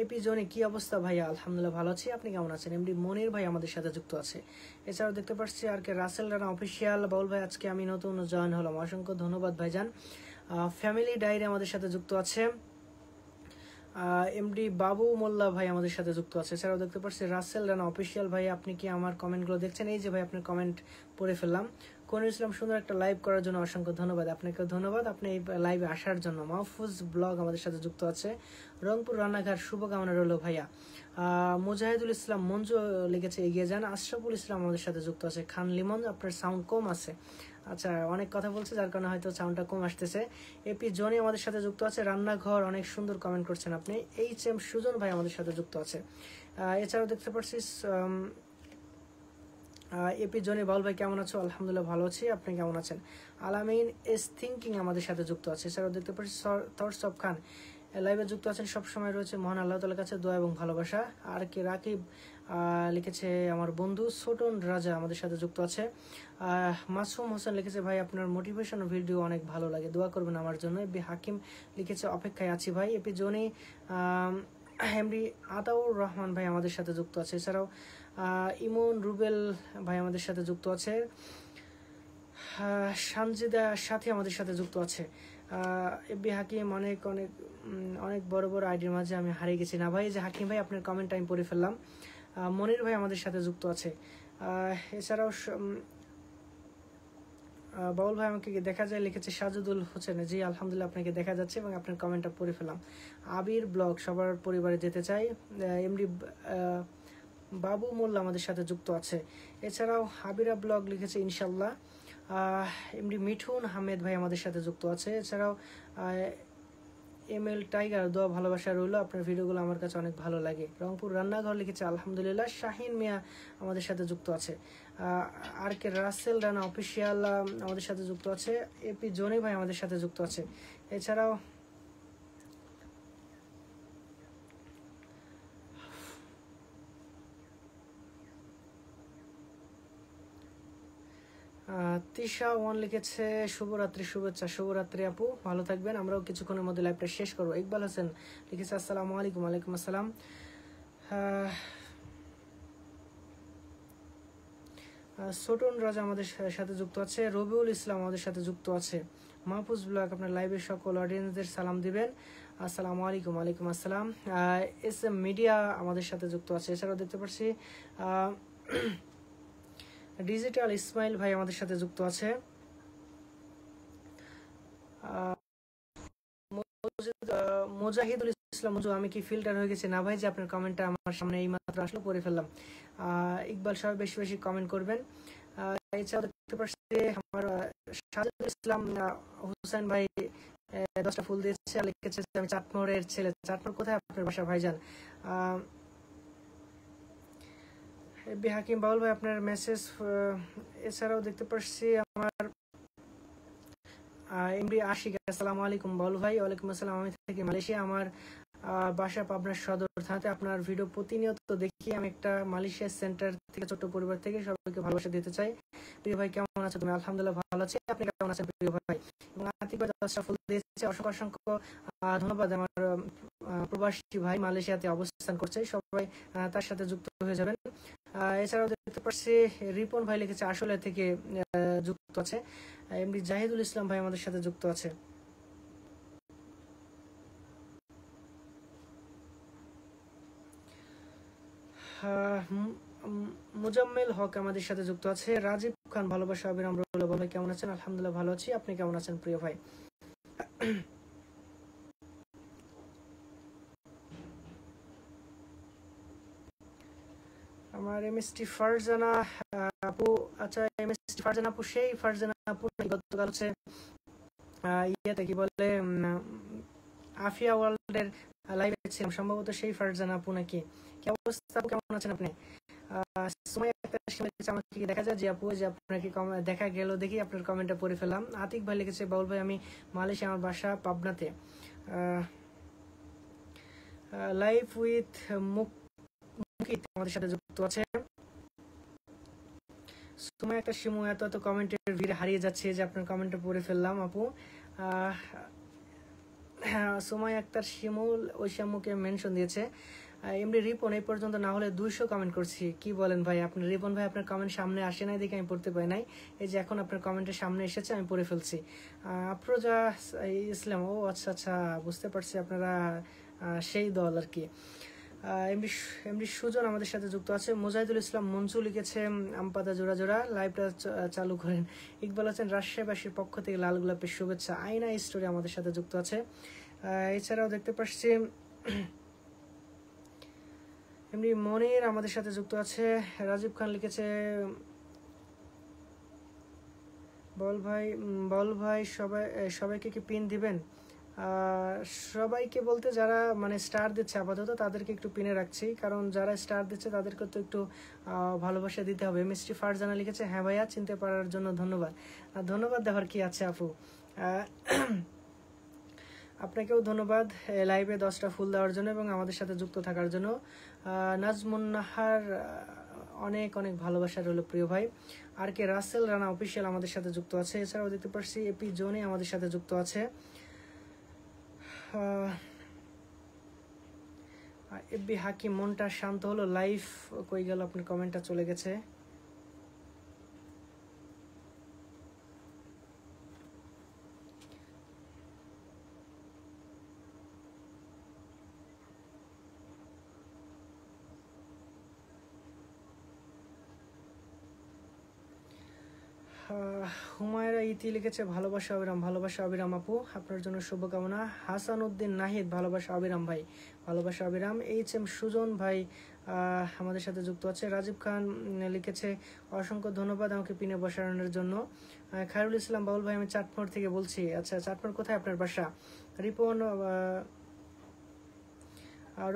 এপি জনি, কি অবস্থা ভাইয়া? আলহামদুলিল্লাহ ভালো আছি, আপনি কেমন আছেন? এমডি মনির ভাই আমাদের সাথে যুক্ত আছে। এছাড়াও দেখতে পাচ্ছি আর কে রাসেল রানা অফিসিয়াল, বাউল ভাই আজকে আমি নতুন জয়েন হলাম, অসংখ্য ধন্যবাদ ভাইজান। ফ্যামিলি ডায়েরি আমাদের সাথে যুক্ত আছে। এমডি বাবু মোল্লা ভাই আমাদের সাথে যুক্ত আছে। এছাড়াও দেখতে পাচ্ছি রাসেল রানা অফিসিয়াল ভাই, আপনি কি আমার কমেন্টগুলো দেখছেন? এই যে ভাই আপনার কমেন্ট পড়ে ফেললাম। কোন ইসলাম, সুন্দর একটা লাইভ করার জন্য অসংখ্য ধন্যবাদ। আপনাকেও ধন্যবাদ আপনি এই লাইভে আসার জন্য। মাহফুজ ব্লগ আমাদের সাথে যুক্ত আছে। রংপুর রান্নাঘর, শুভকামনা রইল ভাইয়া। মুজাহিদুল ইসলাম মঞ্জু লিখেছে এগিয়ে যান। আশরাফুল ইসলাম আমাদের সাথে যুক্ত আছে। খান লিমন, আপনার সাউন্ড কম আছে। আচ্ছা, অনেক কথা বলছে যার কারণে হয়তো সাউন্ডটা কম আসতেছে। এপি জনি আমাদের সাথে যুক্ত আছে। রান্নাঘর, অনেক সুন্দর কমেন্ট করছেন আপনি। এইচ এম সুজন ভাই আমাদের সাথে যুক্ত আছে। এছাড়াও দেখতে পাচ্ছি এপি জনি, বাউল ভাই কেমন আছো? আলহামদুলিল্লাহ ভালো আছি, আপনি কেমন আছেন? আলামিন এস থিঙ্কিং আমাদের সাথে যুক্ত আছে। এছাড়াও দেখতে পাচ্ছি থটস অফ খান লাইভে যুক্ত আছেন, সবসময় রয়েছে মহান আল্লাহ তাআলার কাছে দোয়া এবং ভালোবাসা। আর কে রাকিব লিখেছে আমার বন্ধু। ছোটন রাজা আমাদের সাথে যুক্ত আছে। মাসুম হোসেন লিখেছে ভাই আপনার মোটিভেশন ভিডিও অনেক ভালো লাগে, দোয়া করবেন আমার জন্য। এপি হাকিম লিখেছে অপেক্ষায় আছি ভাই। AP Johnny MD Ataur Rahman ভাই আমাদের সাথে যুক্ত আছে। এছাড়াও ইমন রুবেল ভাই আমাদের সাথে যুক্ত আছে। সানজিদা সাথী আমাদের সাথে যুক্ত আছে। এবি হাকিম, অনেক অনেক অনেক বড় বড় আইডির মাঝে আমি হারিয়ে গেছি না ভাই। যে হাকিম ভাই আপনার কমেন্ট আমি পড়ে ফেললাম। মনির ভাই আমাদের সাথে যুক্ত আছে। এছাড়াও বাউল ভাই আমাকে দেখা যায় লিখেছে সাজুদুল হোসেন, জি আলহামদুলিল্লাহ আপনাকে দেখা যাচ্ছে এবং আপনার কমেন্টটা পড়ে ফেললাম। আবির ব্লগ, সবার পরিবারে যেতে চাই। এমডি বাবু মোল্লা আমাদের সাথে যুক্ত আছে। এছাড়াও আবিরা ব্লগ লিখেছে ইনশাল্লাহ। এমডি মিঠুন আহমেদ ভাই আমাদের সাথে যুক্ত আছে। এছাড়াও এম এল টাইগার, দোয়া ভালোবাসা রইল, আপনার ভিডিওগুলো আমার কাছে অনেক ভালো লাগে। রংপুর রান্নাঘর লিখেছে আলহামদুলিল্লাহ। শাহিন মিয়া আমাদের সাথে যুক্ত আছে। আর কে রাসেল রানা অফিসিয়াল আমাদের সাথে যুক্ত আছে। এপি জনি ভাই আমাদের সাথে যুক্ত আছে। এছাড়াও তিশা ওয়ান লিখেছে শুভরাত্রি, শুভেচ্ছা। শুভরাত্রি আপু, ভালো থাকবেন। আমরাও কিছুক্ষণের মধ্যে লাইভটা শেষ করবো। ইকবাল হোসেন লিখেছে আসসালামু আলাইকুম। ওয়ালাইকুম আসসালাম। ছোটন রাজা আমাদের সাথে যুক্ত আছে। রবিউল ইসলাম আমাদের সাথে যুক্ত আছে। মাহফুজ ব্লগ, আপনার লাইভের সকল অডিয়েন্সদের সালাম দিবেন। আসসালামু আলাইকুম। ওয়ালাইকুম আসসালাম। এস এম মিডিয়া আমাদের সাথে যুক্ত আছে। এছাড়াও দেখতে পাচ্ছি ডিজিটাল ইসমাইল ভাই আমাদের সাথে যুক্ত আছে। মুজাহিদুল ইসলাম মঞ্জু, আমি কি ফিল্টার হয়ে গেছি? না ভাই, যে আপনার কমেন্টটা আমার সামনে এই মাত্র আসলো, পড়ে ফেললাম। ইকবাল সবাই বেশি বেশি কমেন্ট করবেন। এছাড়াও দেখতে পাচ্ছি আমার সাজেদুল ইসলাম হোসেন ভাই 10টা ফুল দিয়েছে, লিখেছে আমি চাটমোড়ের ছেলে। চাটমোড় কোথায় আপনার বাসা ভাইজান? এবি হাকিম, বাউল ভাই আপনার মেসেজ। এছাড়াও দেখতে পাচ্ছি আমার এমডি আশিক, আসসালামু আলাইকুম বাউল ভাই। ওয়ালাইকুম আসসালাম, আমি থাকি মালয়েশিয়া। আমার বাসা পাবনার সদর থানাতে। আপনার ভিডিও প্রতিনিয়ত দেখি আমি। একটা মালয়েশিয়া সেন্টার থেকে, ছোট্ট পরিবার থেকে সবাইকে ভালোবাসা দিতে চাই। প্রিয় ভাই কেমন আছো তুমি? আলহামদুলিল্লাহ ভালো আছি, আপনি কেমন আছেন প্রিয় ভাই? এবং আতিক ভাই 10টা ফুল দিয়েছে, অসংখ্য অসংখ্য ধন্যবাদ। আমার প্রবাসী ভাই মালয়েশিয়াতে অবস্থান করছে, সবাই তার সাথে যুক্ত হয়ে যাবেন। এছাড়াও দেখতে পাচ্ছি রিপন ভাই লিখেছে আসলে থেকে যুক্ত আছে। এমডি জাহিদুল ইসলাম ভাই আমাদের সাথে যুক্ত আছে। মুজাম্মেল হক আমাদের সাথে যুক্ত আছে। রাজীব খান ভালোবাসা অবিরাম রইল ভাই কেমন আছেন? আলহামদুলিল্লাহ ভালো আছি, আপনি কেমন আছেন প্রিয় ভাই? আমার এমএসটি ফারজানা আপু, আচ্ছা এমএসটি ফারজানা আপু সেই ফারজানা আপু গতকাল হচ্ছে ইয়েতে কি বলে আফিয়া ওয়ার্ল্ডের লাইভে ছিলাম, সম্ভবত সেই ফারজানা আপু নাকি? কি অবস্থা আপু, কেমন আছেন আপনি? সময় একটা আমাকে দেখা যায় যে আপু, যে আপনাকে দেখা গেল দেখি আপনার কমেন্টটা পড়ে ফেললাম। আতিক ভাই লিখেছে বাউল ভাই আমি মালয়েশিয়া, আমার বাসা পাবনাতে। লাইভ উইথ মুকিত আমাদের সাথে যুক্ত আছে। সময় একটা শিমু, এত এত কমেন্টের ভিড়ে হারিয়ে যাচ্ছে যে আপনার কমেন্টটা পড়ে ফেললাম আপু। সময় একটা শিমুল ওই শ্যামুকে মেনশন দিয়েছে। এমনি রিপন এই পর্যন্ত না হলে 200 কমেন্ট করছি, কি বলেন ভাই? আপনি রিপন ভাই আপনার কমেন্ট সামনে আসে নাই দেখে আমি পড়তে পাই নাই, এই যে এখন আপনার কমেন্টের সামনে এসেছে আমি পড়ে ফেলছি। আফরোজা ইসলাম, ও আচ্ছা আচ্ছা বুঝতে পারছি, আপনারা সেই দল আর কি। এমনি সুজন আমাদের সাথে যুক্ত আছে। মুজাহিদুল ইসলাম মঞ্জু লিখেছে আমপাতা জোড়া জোড়া, লাইভটা চালু করেন। ইকবাল হোসেন রাজশাহীবাসীর পক্ষ থেকে লাল গোলাপের শুভেচ্ছা। আইনা স্টোরি আমাদের সাথে যুক্ত আছে। এছাড়াও দেখতে পাচ্ছি এমনি মনির আমাদের সাথে যুক্ত আছে। রাজীব খান লিখেছে বল ভাই সবাইকে কি পিন দিবেন? সবাইকে বলতে যারা মানে স্টার দিচ্ছে আপাতত তাদেরকে একটু পিনে রাখছি, কারণ যারা স্টার দিচ্ছে তাদেরকে তো একটু ভালোবাসা দিতে হবে। মিষ্টি ফারজানা লিখেছে হ্যাঁ ভাইয়া, চিনতে পারার জন্য ধন্যবাদ। ধন্যবাদ দেওয়ার কি আছে আপু, আপনাকেও ধন্যবাদ লাইভে 10টা ফুল দেওয়ার জন্য এবং আমাদের সাথে যুক্ত থাকার জন্য। নাজমুন্নাহার অনেক অনেক ভালোবাসা রইল প্রিয় ভাই। আর কে রাসেল রানা অফিসিয়াল আমাদের সাথে যুক্ত আছে। এছাড়াও দেখতে পাচ্ছি এপি জোনে আমাদের সাথে যুক্ত আছে। এবি হাকিম মনটা শান্ত হলো, লাইভ কই গেল আপনার কমেন্টটা চলে গেছে। হুমায়রা ইতি লিখেছে ভালোবাসা অবিরাম, ভালোবাসা অবিরাম আপু, আপনার জন্য শুভকামনা। হাসান উদ্দিন নাহিদ ভালোবাসা অবিরাম ভাই, ভালোবাসা অবিরাম। এইচ.এম. সুজন ভাই আমাদের সাথে যুক্ত আছে। রাজীব খান লিখেছে অসংখ্য ধন্যবাদ আমাকে পিনে বসানোর জন্য। খায়রুল ইসলাম বাউল ভাই আমি চাটমোড় থেকে বলছি। আচ্ছা চাটমোড় কোথায় আপনার বাসা? রিপন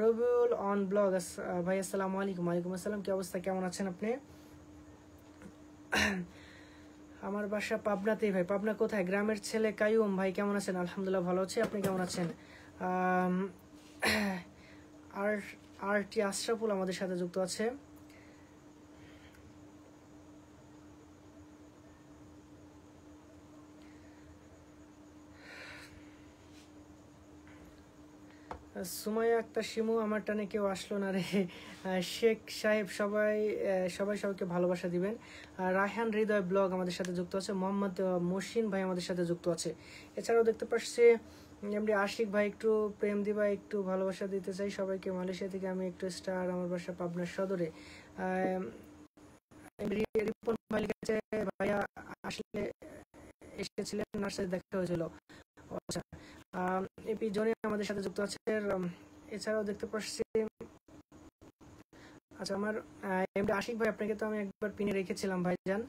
রবিউল অন ব্লগ ভাই আসসালামু আলাইকুম। ওয়ালাইকুম আসসালাম, কি অবস্থা, কেমন আছেন আপনি? আমার বাসা পাবনাতেই ভাই। পাবনা কোথায়? গ্রামের ছেলে কাইয়ুম ভাই কেমন আছেন? আলহামদুলিল্লাহ ভালো আছি, আপনি কেমন আছেন? আর টি আশরাফুল আমাদের সাথে যুক্ত আছে। সুমাইয়া আক্তার শিমু, আমার টানে কেউ আসলো না রে। শেখ সাহেব সবাইকে ভালোবাসা দিবেন। রায়হান হৃদয় ব্লগ আমাদের সাথে যুক্ত আছে। মোহাম্মদ মহসিন ভাই আমাদের সাথে যুক্ত আছে। এছাড়াও দেখতে পাচ্ছি এমনি আশিক ভাই একটু প্রেম দিবা, একটু ভালোবাসা দিতে চাই সবাইকে। মালয়েশিয়া থেকে আমি একটু স্টার, আমার বাসা পাবনার সদরে। রিপন ভাই লিখেছে ভাইয়া আসলে এসেছিলেন, নার্সারি দেখা হয়েছিল। আচ্ছা এপি জনি আমাদের সাথে যুক্ত আছে। এছাড়াও দেখতে পাচ্ছি আচ্ছা আমার এমডি আশিক ভাই, আপনাকে তো আমি একবার পিনে রেখেছিলাম ভাইজান।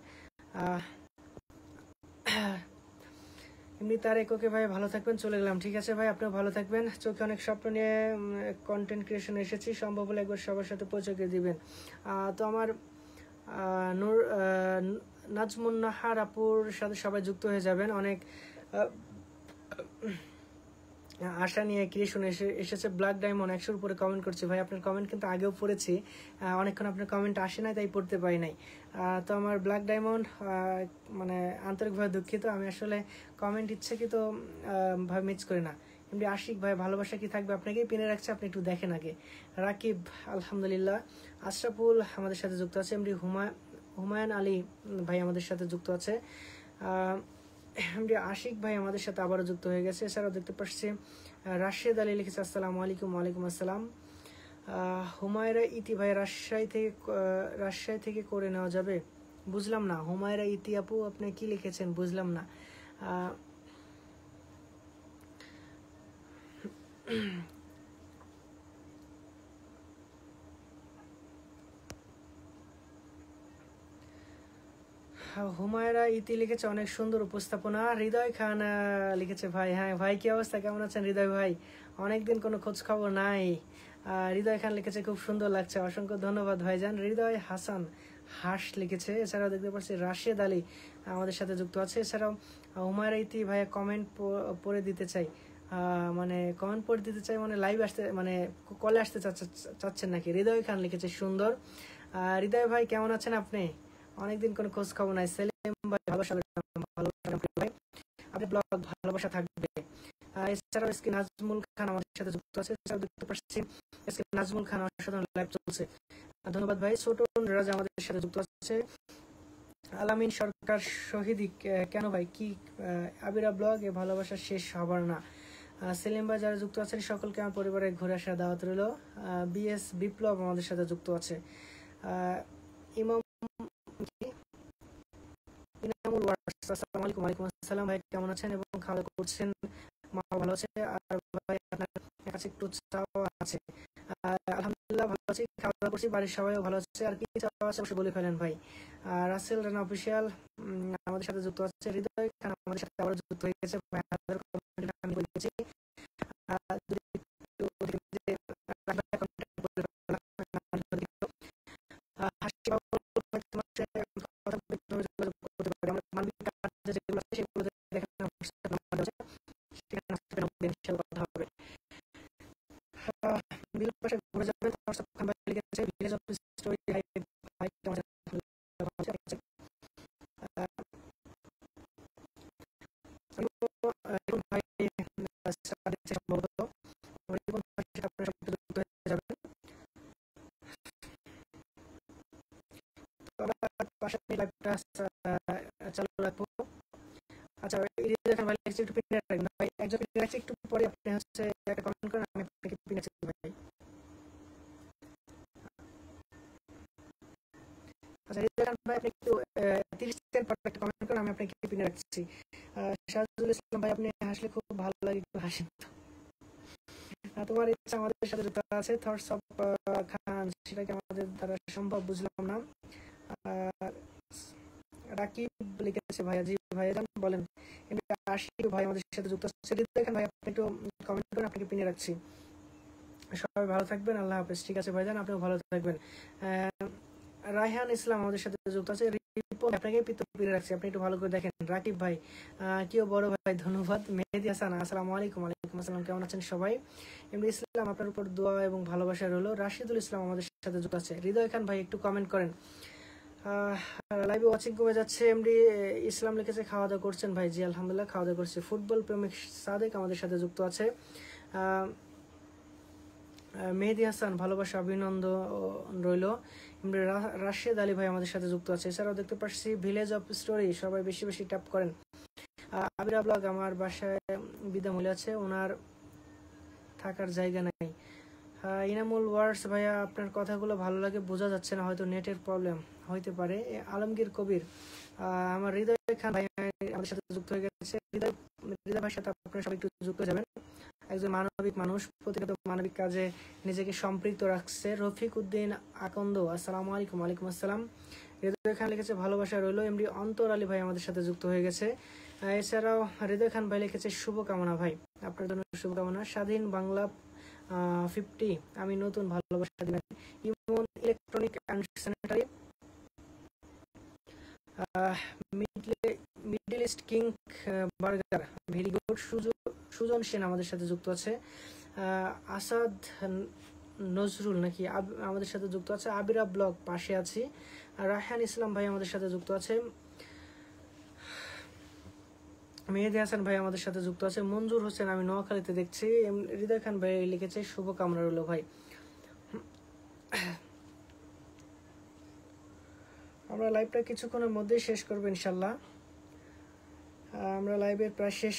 এমনি তার এককে ভাই ভালো থাকবেন, চলে গেলাম। ঠিক আছে ভাই, আপনিও ভালো থাকবেন। চোখে অনেক স্বপ্ন নিয়ে কন্টেন্ট ক্রিয়েশন এসেছি, সম্ভব হলে একবার সবার সাথে পরিচয় করে দিবেন। তো আমার নাজমুন্নাহার আপুর সাথে সবাই যুক্ত হয়ে যাবেন। অনেক আশা নিয়ে ক্রিয়েশন এসেছে। ব্ল্যাক ডায়মন্ড 100-র উপরে কমেন্ট করছে। ভাই আপনার কমেন্ট কিন্তু আগেও পড়েছি, অনেকক্ষণ আপনার কমেন্ট আসে নাই তাই পড়তে পারি নাই। তো আমার ব্ল্যাক ডায়মন্ড মানে আন্তরিকভাবে দুঃখিত, আমি আসলে কমেন্ট ইচ্ছাকৃত ভাবে মিস করি না। এমনি আশিক ভাই ভালোবাসা কি থাকবে আপনাকেই পিনে রাখছে, আপনি একটু দেখেন আগে। রাকিব আলহামদুলিল্লাহ। আশরাফুল আমাদের সাথে যুক্ত আছে। এমনি হুমায়ুন আলী ভাই আমাদের সাথে যুক্ত আছে। এমডি আশিক ভাই আমাদের সাথে আবারও যুক্ত হয়ে গেছে। এছাড়াও দেখতে পাচ্ছি রাশেদ আলী লিখেছে আসসালামু আলাইকুম। ওয়ালাইকুম আসসালাম। হুমায়রা ইতি ভাই রাজশাহী থেকে করে নেওয়া যাবে? বুঝলাম না হুমায়রা ইতি আপু আপনি কি লিখেছেন, বুঝলাম না। হুমায়রা ইতি লিখেছে অনেক সুন্দর উপস্থাপনা। হৃদয় খান লিখেছে ভাই, হ্যাঁ ভাই কি অবস্থা, কেমন আছেন হৃদয় ভাই? অনেকদিন কোনো খোঁজ খবর নাই। হৃদয় খান লিখেছে খুব সুন্দর লাগছে, অসংখ্য ধন্যবাদ ভাইজান। হৃদয় হাসান হাস লিখেছে। এছাড়াও দেখতে পাচ্ছি রাশেদ আলী আমাদের সাথে যুক্ত আছে। এছাড়াও হুমায়রা ইতি ভাইয়া কমেন্ট পড়ে দিতে চাই, মানে কমেন্ট পড়ে দিতে চাই মানে লাইভ আসতে মানে কলে আসতে চাচ্ছেন নাকি? হৃদয় খান লিখেছে সুন্দর। হৃদয় ভাই কেমন আছেন আপনি? অনেকদিন কোনো খোঁজ খবর নাই। সেলিম ভাই ভালোবাসা ভাই, আপনি ব্লগ ভালোবাসা থাকবে। এছাড়াও এসকে নাজমুল খান আমাদের সাথে যুক্ত আছে। এছাড়াও দেখতে পাচ্ছি এসকে নাজমুল খান অসাধারণ লাইভ চলছে, ধন্যবাদ ভাই। ছোট রাজ আমাদের সাথে যুক্ত আছে। আলামিন সরকার শহীদি কেন ভাই কি আবিরা ব্লগ এ ভালোবাসা শেষ হবার না। সেলিম ভাই যারা যুক্ত আছেন সকলকে আমার পরিবারে ঘুরে আসার দাওয়াত রইল। বিএস বিপ্লব আমাদের সাথে যুক্ত আছে। ইমাম ইনামুল ওয়ার্স আসসালামু আলাইকুম। ওয়ালাইকুম আসসালাম ভাই কেমন আছেন এবং খাওয়া দাওয়া করছেন? মা ভালো আছে? আর ভাই আপনার কাছে একটু চাওয়া আছে। আলহামদুলিল্লাহ ভালো আছি, খাওয়া দাওয়া করছি, বাড়ির সবাইও ভালো আছে। আর কি চাওয়া আছে অবশ্যই বলে ফেলেন ভাই। রাসেল রানা অফিসিয়াল আমাদের সাথে যুক্ত আছে। হৃদয় খান আমাদের সাথে আবার যুক্ত হয়ে গেছে ভাই, আমি বলেছি চালু রাখবো। আচ্ছা একটু পিনে রাখবেন ভাই, একজন পিনে রাখছি, একটু পরে আপনি হচ্ছে একটা কমেন্ট করেন, আমি আপনাকে পিনে রাখছি ভাই। আচ্ছা ভাই আপনি একটু 30 সেকেন্ড পর একটা কমেন্ট করেন, আমি আপনাকে পিনে রাখছি। শাহজুল ইসলাম ভাই আপনি হাসলে খুব ভালো লাগে, একটু হাসেন তো। তোমার ইচ্ছা আমাদের সাথে যুক্ত আছে। থটস অফ খান সেটা কি আমাদের দ্বারা সম্ভব, বুঝলাম না। রাকিব লিখেছে ভাইয়া, জি ভাইয়া বলেন। আশিক ভাই আমাদের সাথে যুক্ত আছে। দেখেন ভাই আপনি একটু কমেন্ট করেন, আপনাকে পিনে রাখছি। সবাই ভালো থাকবেন, আল্লাহ হাফেজ। ঠিক আছে ভাইজান, আপনিও ভালো থাকবেন। রায়হান ইসলাম আমাদের সাথে যুক্ত আছে। আপনাকে পিনে রাখছি, আপনি একটু ভালো করে দেখেন। রাকিব ভাই কেউ বড় ভাই ধন্যবাদ। মেহেদি হাসান আসসালামু আলাইকুম। ওয়ালাইকুম আসসালাম, কেমন আছেন সবাই? এমনি ইসলাম আপনার উপর দোয়া এবং ভালোবাসা রইল। রাশিদুল ইসলাম আমাদের সাথে যুক্ত আছে। হৃদয় খান ভাই একটু কমেন্ট করেন। লাইভে ওয়াচিং কমে যাচ্ছে। এমডি ইসলাম লিখেছে খাওয়া দাওয়া করছেন ভাই? জি আলহামদুলিল্লাহ খাওয়া দাওয়া করছে। ফুটবল প্রেমিক সাদেক আমাদের সাথে যুক্ত আছে। মেহেদি হাসান ভালোবাসা অভিনন্দন রইল। রাশেদ আলী ভাই আমাদের সাথে যুক্ত আছে। এছাড়াও দেখতে পাচ্ছি ভিলেজ অফ স্টোরি, সবাই বেশি বেশি ট্যাপ করেন। আবিরা ব্লগ আমার বাসায় বিদামূল্য আছে, ওনার থাকার জায়গা নাই। ইনামুল ওয়ার্স ভাইয়া আপনার কথাগুলো ভালো লাগে, বোঝা যাচ্ছে না, হয়তো নেটের প্রবলেম হইতে পারে। আলমগীর কবির আমার হৃদয় খান ভাই আমাদের সাথে যুক্ত হয়ে গেছে। হৃদয় ভাইয়ের সাথে আপনারা সবাই একটু যুক্ত হয়ে যাবেন। একজন মানবিক মানুষ, প্রতিনিয়ত মানবিক কাজে নিজেকে সম্পৃক্ত রাখছে। রফিক উদ্দিন আকন্দ আসসালামু আলাইকুম। ওয়ালাইকুম আসসালাম। হৃদয় খান লিখেছে ভালোবাসা রইল। এমডি অন্তর আলী ভাই আমাদের সাথে যুক্ত হয়ে গেছে। এছাড়াও হৃদয় খান ভাই লিখেছে শুভকামনা ভাই, আপনার জন্য শুভকামনা। স্বাধীন বাংলা 50 আমি নতুন ভালোবাসা দিবেন। Emon electronic and sanitary Middle East king burger very good. Sujon Sen আমাদের সাথে যুক্ত আছে, আসাদ নজরুল নাকি আমাদের সাথে যুক্ত আছে, আবিরা ব্লগ পাশে আছি, রায়হান ইসলাম ভাই আমাদের সাথে যুক্ত আছে, মেহেদি হাসান ভাই আমাদের সাথে যুক্ত আছে, মঞ্জুর হোসেন আমি নোয়াখালীতে দেখছি, হৃদয় খান ভাই লিখেছে শুভকামনা রইল ভাই। আমরা লাইভটা কিছুক্ষণের মধ্যেই শেষ করবো ইনশাল্লাহ। আমরা লাইভের প্রায় শেষ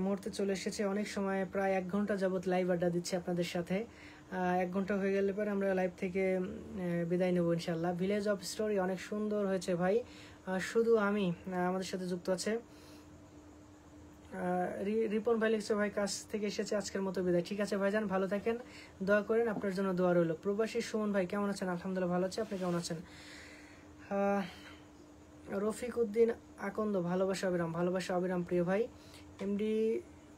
মুহূর্তে চলে এসেছি, অনেক সময় প্রায় 1 ঘন্টা যাবত লাইভ আড্ডা দিচ্ছি আপনাদের সাথে। 1 ঘন্টা হয়ে গেলে পরে আমরা লাইভ থেকে বিদায় নেব ইনশাল্লাহ। ভিলেজ অফ স্টোরি অনেক সুন্দর হয়েছে ভাই, শুধু আমি আমাদের সাথে যুক্ত আছে। রিপন ভাই লিখছে ভাই কাছ থেকে এসেছে, আজকের মতো বিদায়। ঠিক আছে ভাইজান, ভালো থাকেন, দোয়া করেন, আপনার জন্য দোয়া রইল। প্রবাসী সুমন ভাই কেমন আছেন? আলহামদুলিল্লাহ ভালো আছি, আপনি কেমন আছেন? রফিক উদ্দিন আকন্দ ভালোবাসা অবিরাম, ভালোবাসা অবিরাম প্রিয় ভাই। এমডি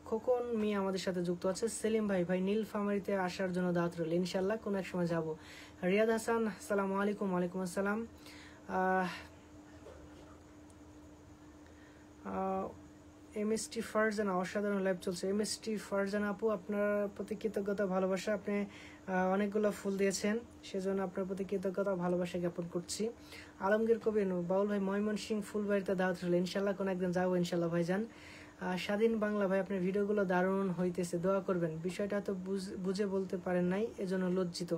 খোকন মিয়া আমাদের সাথে যুক্ত আছে। সেলিম ভাই নীলফামারীতে আসার জন্য দাওয়াত রইল, ইনশাল্লাহ কোনো এক সময় যাব। রিয়াদ হাসান আসসালামু আলাইকুম। ওয়ালাইকুম আসসালাম। এমএসটি ফারজানা অসাধারণ লাইভ চলছে। এমএসটি ফারজানা আপু আপনার প্রতি কৃতজ্ঞতা ভালোবাসা, আপনি অনেকগুলো ফুল দিয়েছেন, সেজন্য আপনার প্রতি কৃতজ্ঞতা ভালোবাসা জ্ঞাপন করছি। আলমগীর কবির বাউল ভাই ময়মনসিং ফুলবাড়িতে দাওয়াত রইল, ইনশাল্লাহ কোনো একদিন যাবো ইনশাল্লাহ ভাইজান। স্বাধীন বাংলা ভাই আপনার ভিডিওগুলো দারুণ হইতেছে, দোয়া করবেন। বিষয়টা তো বুঝে বলতে পারেন নাই, এজন্য লজ্জিত।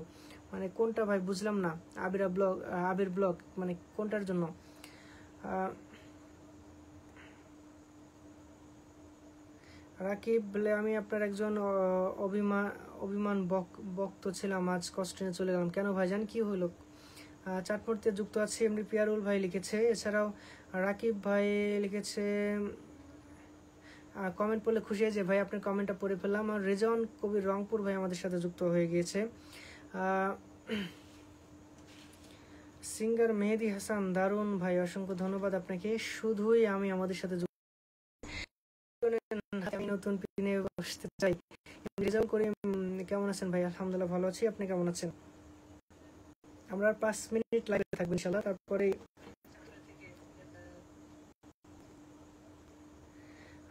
মানে কোনটা ভাই বুঝলাম না, আবির ব্লগ মানে কোনটার জন্য? রাকিব বলে আমি আপনার একজন অভিমান বক্ত ছিলাম, আজ কষ্ট নিয়ে চলে গেলাম। কেন ভাইজান, কি হইল? চাটমুড়িতে যুক্ত আছে এমনি পিয়ারুল ভাই লিখেছে, এছাড়াও রাকিব ভাই লিখেছে। কমেন্ট পড়লে খুশি হয়েছে ভাই, আপনার কমেন্টটা পড়ে ফেললাম। আর রেজন কবির রংপুর ভাই আমাদের সাথে যুক্ত হয়ে গিয়েছে। সিঙ্গার মেহেদি হাসান দারুন ভাই, অসংখ্য ধন্যবাদ আপনাকে। শুধুই আমি আমাদের সাথে নতুন পিনে বসতে চাই। রেজাল্ট করে কেমন আছেন ভাই? আলহামদুলিল্লাহ ভালো আছি, আপনি কেমন আছেন? আমরা 5 মিনিট লাইভে থাকবো ইনশাআল্লাহ, তারপরে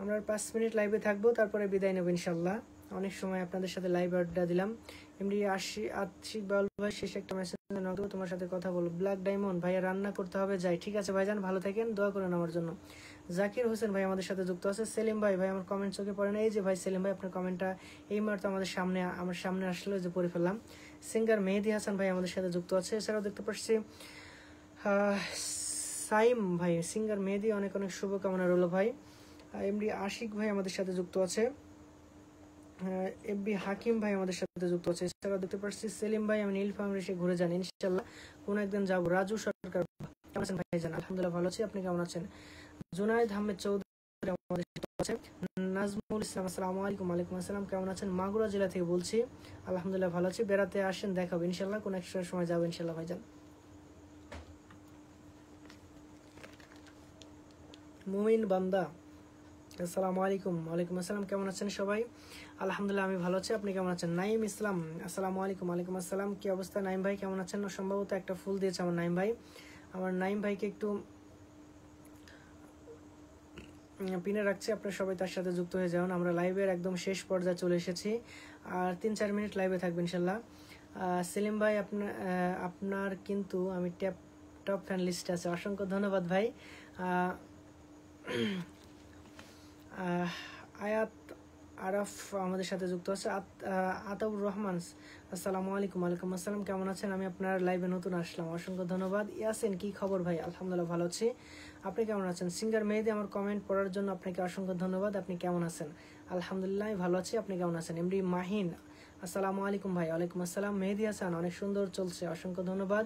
আমরা 5 মিনিট লাইভে থাকবো, তারপরে বিদায় নেব ইনশাআল্লাহ। অনেক সময় আপনাদের সাথে লাইভ আড্ডা দিলাম। এমনি আশিক বাউল ভাই শেষে একটা মেসেজ নক তোমার সাথে কথা বলো। ব্ল্যাক ডায়মন্ড ভাইয়া রান্না করতে হবে যাই। ঠিক আছে ভাইজান, ভালো থাকেন, দোয়া করেন আমার জন্য। জাকির হোসেন ভাই আমাদের সাথে যুক্ত আছে। সেলিম ভাই আমার কমেন্ট চোখে পড়ে না, এই যে ভাই সেলিম ভাই আপনার কমেন্টটা এই মুহূর্তে আমার সামনে আসলো, যে পড়ে ফেললাম। সিঙ্গার মেহেদি হাসান ভাই আমাদের সাথে যুক্ত আছে। এছাড়াও দেখতে পাচ্ছি সাইম ভাই, সিঙ্গার মেহেদি অনেক অনেক শুভকামনা রইল ভাই। এমডি আশিক ভাই আমাদের সাথে যুক্ত আছে। এফবি হাকিম ভাই আমাদের সাথে যুক্ত আছে। এছাড়াও দেখতে পাচ্ছি সেলিম ভাই আমি নীলফামারী এসে ঘুরে যান, ইনশাআল্লাহ কোন একদিন যাবো। রাজু সরকার কেমন আছেন ভাইজান? আলহামদুলিল্লাহ ভালো আছি, আপনি কেমন আছেন? জুনায়েদ আহমেদ চৌধুরী আমাদের সাথে আছে। নাজমুল ইসলাম আসসালামু আলাইকুম। ওয়ালাইকুম আসসালাম, কেমন আছেন? মাগুরা জেলা থেকে বলছি, আলহামদুলিল্লাহ ভালো আছি। বেড়াতে আসেন, দেখাবো ইনশাআল্লাহ, কোন এক সময় যাবো ইনশাআল্লাহ ভাইজান। মুমিন বান্দা আসসালামু আলাইকুম। ওয়ালাইকুম আসসালাম, কেমন আছেন সবাই? আলহামদুলিল্লাহ আমি ভালো আছি, আপনি কেমন আছেন? নাইম ইসলাম আসসালামু আলাইকুম। ওয়ালাইকুম আসসালাম, কি অবস্থা নাইম ভাই, কেমন আছেন? সম্ভবত একটা ফুল দিয়েছে আমার নাইম ভাই। আমার নাইম ভাইকে একটু পিনে রাখছি, আপনারা সবাই তার সাথে যুক্ত হয়ে যান। আমরা লাইভের একদম শেষ পর্যায়ে চলে এসেছি, আর 3-4 মিনিট লাইভে থাকবে ইনশাল্লাহ। সেলিম ভাই আপনার কিন্তু আমি টপ ফ্যান লিস্টে আছে, অসংখ্য ধন্যবাদ ভাই। আয়াত আরাফ আমাদের সাথে যুক্ত আছে। আতাউর রহমান আসসালামু আলাইকুম। ওয়ালাইকুম আসসালাম, কেমন আছেন? আমি আপনার লাইভে নতুন আসলাম, অসংখ্য ধন্যবাদ। ইয়াসিন কি খবর ভাই? আলহামদুলিল্লাহ ভালো আছি, আপনি কেমন আছেন? সিঙ্গার মেহেদি আমার কমেন্ট পড়ার জন্য আপনাকে অসংখ্য ধন্যবাদ, আপনি কেমন আছেন? আলহামদুলিল্লাহ ভালো আছি, আপনি কেমন আছেন? এমডি মাহিন আসসালামু আলাইকুম ভাই। ওয়ালাইকুম আসসালাম। মেহেদি হাসান অনেক সুন্দর চলছে, অসংখ্য ধন্যবাদ।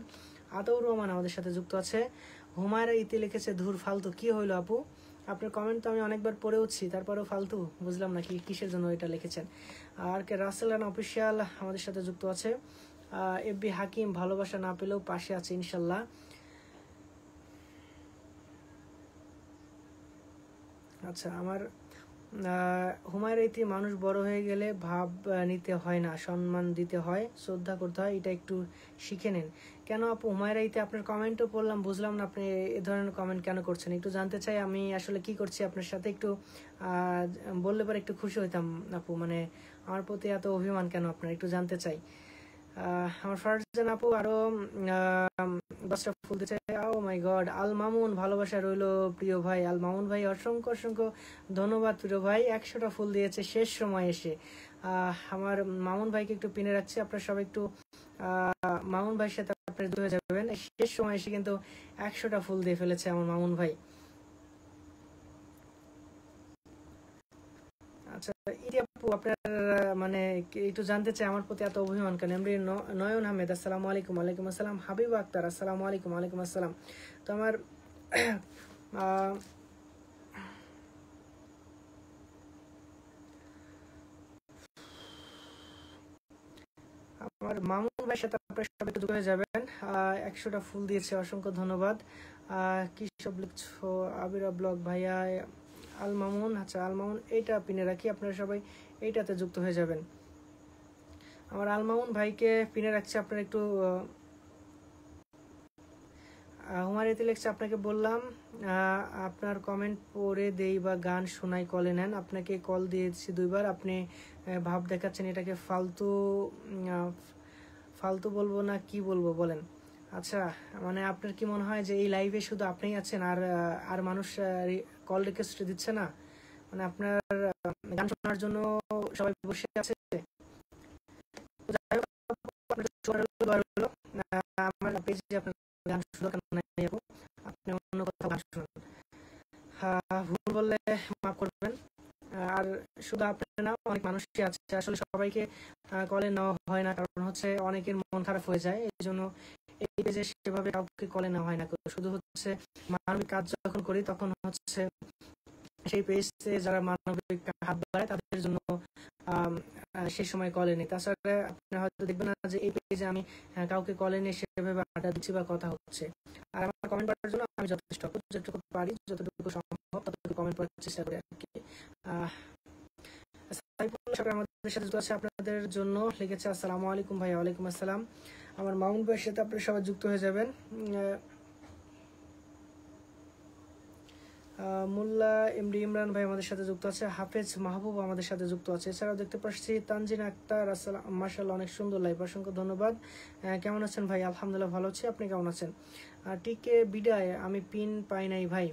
আতাউর রহমান আমাদের সাথে যুক্ত আছে। হুমায়রা ইতি লিখেছে ধুর ফালতু, কি হইলো আপু? আপনার কমেন্ট তো আমি অনেকবার পড়েওছি, তারপরেও ফালতু, বুঝলাম না কি কিসের জন্য এটা লিখেছেন। আর কে রাসেল অফিসিয়াল আমাদের সাথে যুক্ত আছে। এফবি হাকিম ভালোবাসা না পেলেও পাশে আছে ইনশাল্লাহ। আচ্ছা, আমার হুমায়রা ইতি, মানুষ বড় হয়ে গেলে ভাব নিতে হয় না, সম্মান দিতে হয়, শ্রদ্ধা করতে হয়, এটা একটু শিখে নেন। কেন আপু হুমায়রা ইতি, আপনার কমেন্টও পড়লাম, বুঝলাম না আপনি এ ধরনের কমেন্ট কেন করছেন, একটু জানতে চাই আমি আসলে কি করছি আপনার সাথে, একটু বললে পরে একটু খুশি হইতাম আপু। মানে আমার প্রতি এত অভিমান কেন আপনার, একটু জানতে চাই। আমার ফারজান আপু আরো 10টা ফুল দিচ্ছে। ও মাই গড, আল মামুন, ভালোবাসা রইলো প্রিয় ভাই। আল মামুন ভাই অসংখ্য অসংখ্য ধন্যবাদ প্রিয় ভাই, 100টা ফুল দিয়েছে শেষ সময় এসে। আমার মামুন ভাইকে একটু পিনে রাখছি, আপনারা সবাই একটু মামুন ভাইয়ের সাথে আপনারা যুক্ত হয়ে যাবেন। শেষ সময় এসে কিন্তু 100টা ফুল দিয়ে ফেলেছে আমার মামুন ভাই। আচ্ছা ইতি আপু, আপনার মানে একটু জানতে চাই আমার প্রতি এত অভিমান কেন। এমনি নয়ন আহমেদ, আসসালামু আলাইকুম। ওয়ালাইকুম আসসালাম। হাবিব আক্তার, আসসালামু আলাইকুম। ওয়ালাইকুম আসসালাম। তো আমার আমার মামুন ভাইয়ের সাথে আপনার সবাই একটু যুক্ত হয়ে যাবেন। 100টা ফুল দিয়েছে, অসংখ্য ধন্যবাদ। কি সব লিখছো, আবিরা ব্লগ ভাইয়া, আল মামুন। আচ্ছা আল মামুন, এইটা পিনে রাখি, আপনারা সবাই এইটাতে যুক্ত হয়ে যাবেন। আমার আল মামুন ভাইকে পিনে রাখছি, আপনারা একটু হুমায়রা লেখছে, আপনাকে বললাম আপনার কমেন্ট পড়ে দেই বা গান শোনাই, কলে নেন। আপনাকে কল দিয়েছি 2বার, আপনি ভাব দেখাচ্ছেন, এটাকে ফালতু ফালতু বলবো না কি বলবো বলেন। আচ্ছা মানে আপনার কি মনে হয় যে এই লাইভে শুধু আপনিই আছেন, আর আর মানুষ কল রিকোয়েস্ট দিচ্ছে না? মানে আপনার গান শোনার জন্য সবাই বসে আছে। যাই হোক, আপনার দোয়া রইলো। আমার পেজে আপনার গান শোনার দরকার নাই আপু, আপনি অন্য কোথাও গান শুনুন। ভুল বললে মাফ করবেন। আর শুধু আপনি না, অনেক মানুষই আছে, আসলে সবাইকে কলে নেওয়া হয় না, কারণ হচ্ছে অনেকের মন খারাপ হয়ে যায়, এই জন্য এই পেজে সেভাবে কাউকে কলে নেওয়া হয় না। শুধু হচ্ছে মানবিক কাজ যখন করি তখন হচ্ছে সেই পেজে যারা মানবিক হাত বাড়ায় তাদের জন্য সেই সময় কলে নেই। তাছাড়া আপনি হয়তো দেখবেন না যে এই পেজে আমি কাউকে কলে নিয়ে সেভাবে আড্ডা দিচ্ছি বা কথা হচ্ছে। আর আমার কমেন্ট পড়ার জন্য আমি যথেষ্ট, যতটুকু পারি, যতটুকু সম্ভব ততটুকু কমেন্ট পড়ার চেষ্টা করি আর কি। সাইফুল সরকার আমাদের সাথে যুক্ত আছে, আপনাদের জন্য লিখেছে, আসসালামু আলাইকুম ভাই। ওয়ালাইকুম আসসালাম। আমার মামুন ভাইয়ের সাথে আপনারা সবাই যুক্ত হয়ে যাবেন। মোল্লা এমডি ইমরান ভাই আমাদের সাথে যুক্ত আছে, হাফেজ মাহবুব আমাদের সাথে যুক্ত আছে। এছাড়াও দেখতে পাচ্ছি তানজিন আক্তার, আসসালাম, মাশাআল্লাহ অনেক সুন্দর লাইভ, অসংখ্য ধন্যবাদ। কেমন আছেন ভাই? আলহামদুলিল্লাহ ভালো আছি, আপনি কেমন আছেন? টিকে বিদায়, আমি পিন পাই নাই ভাই।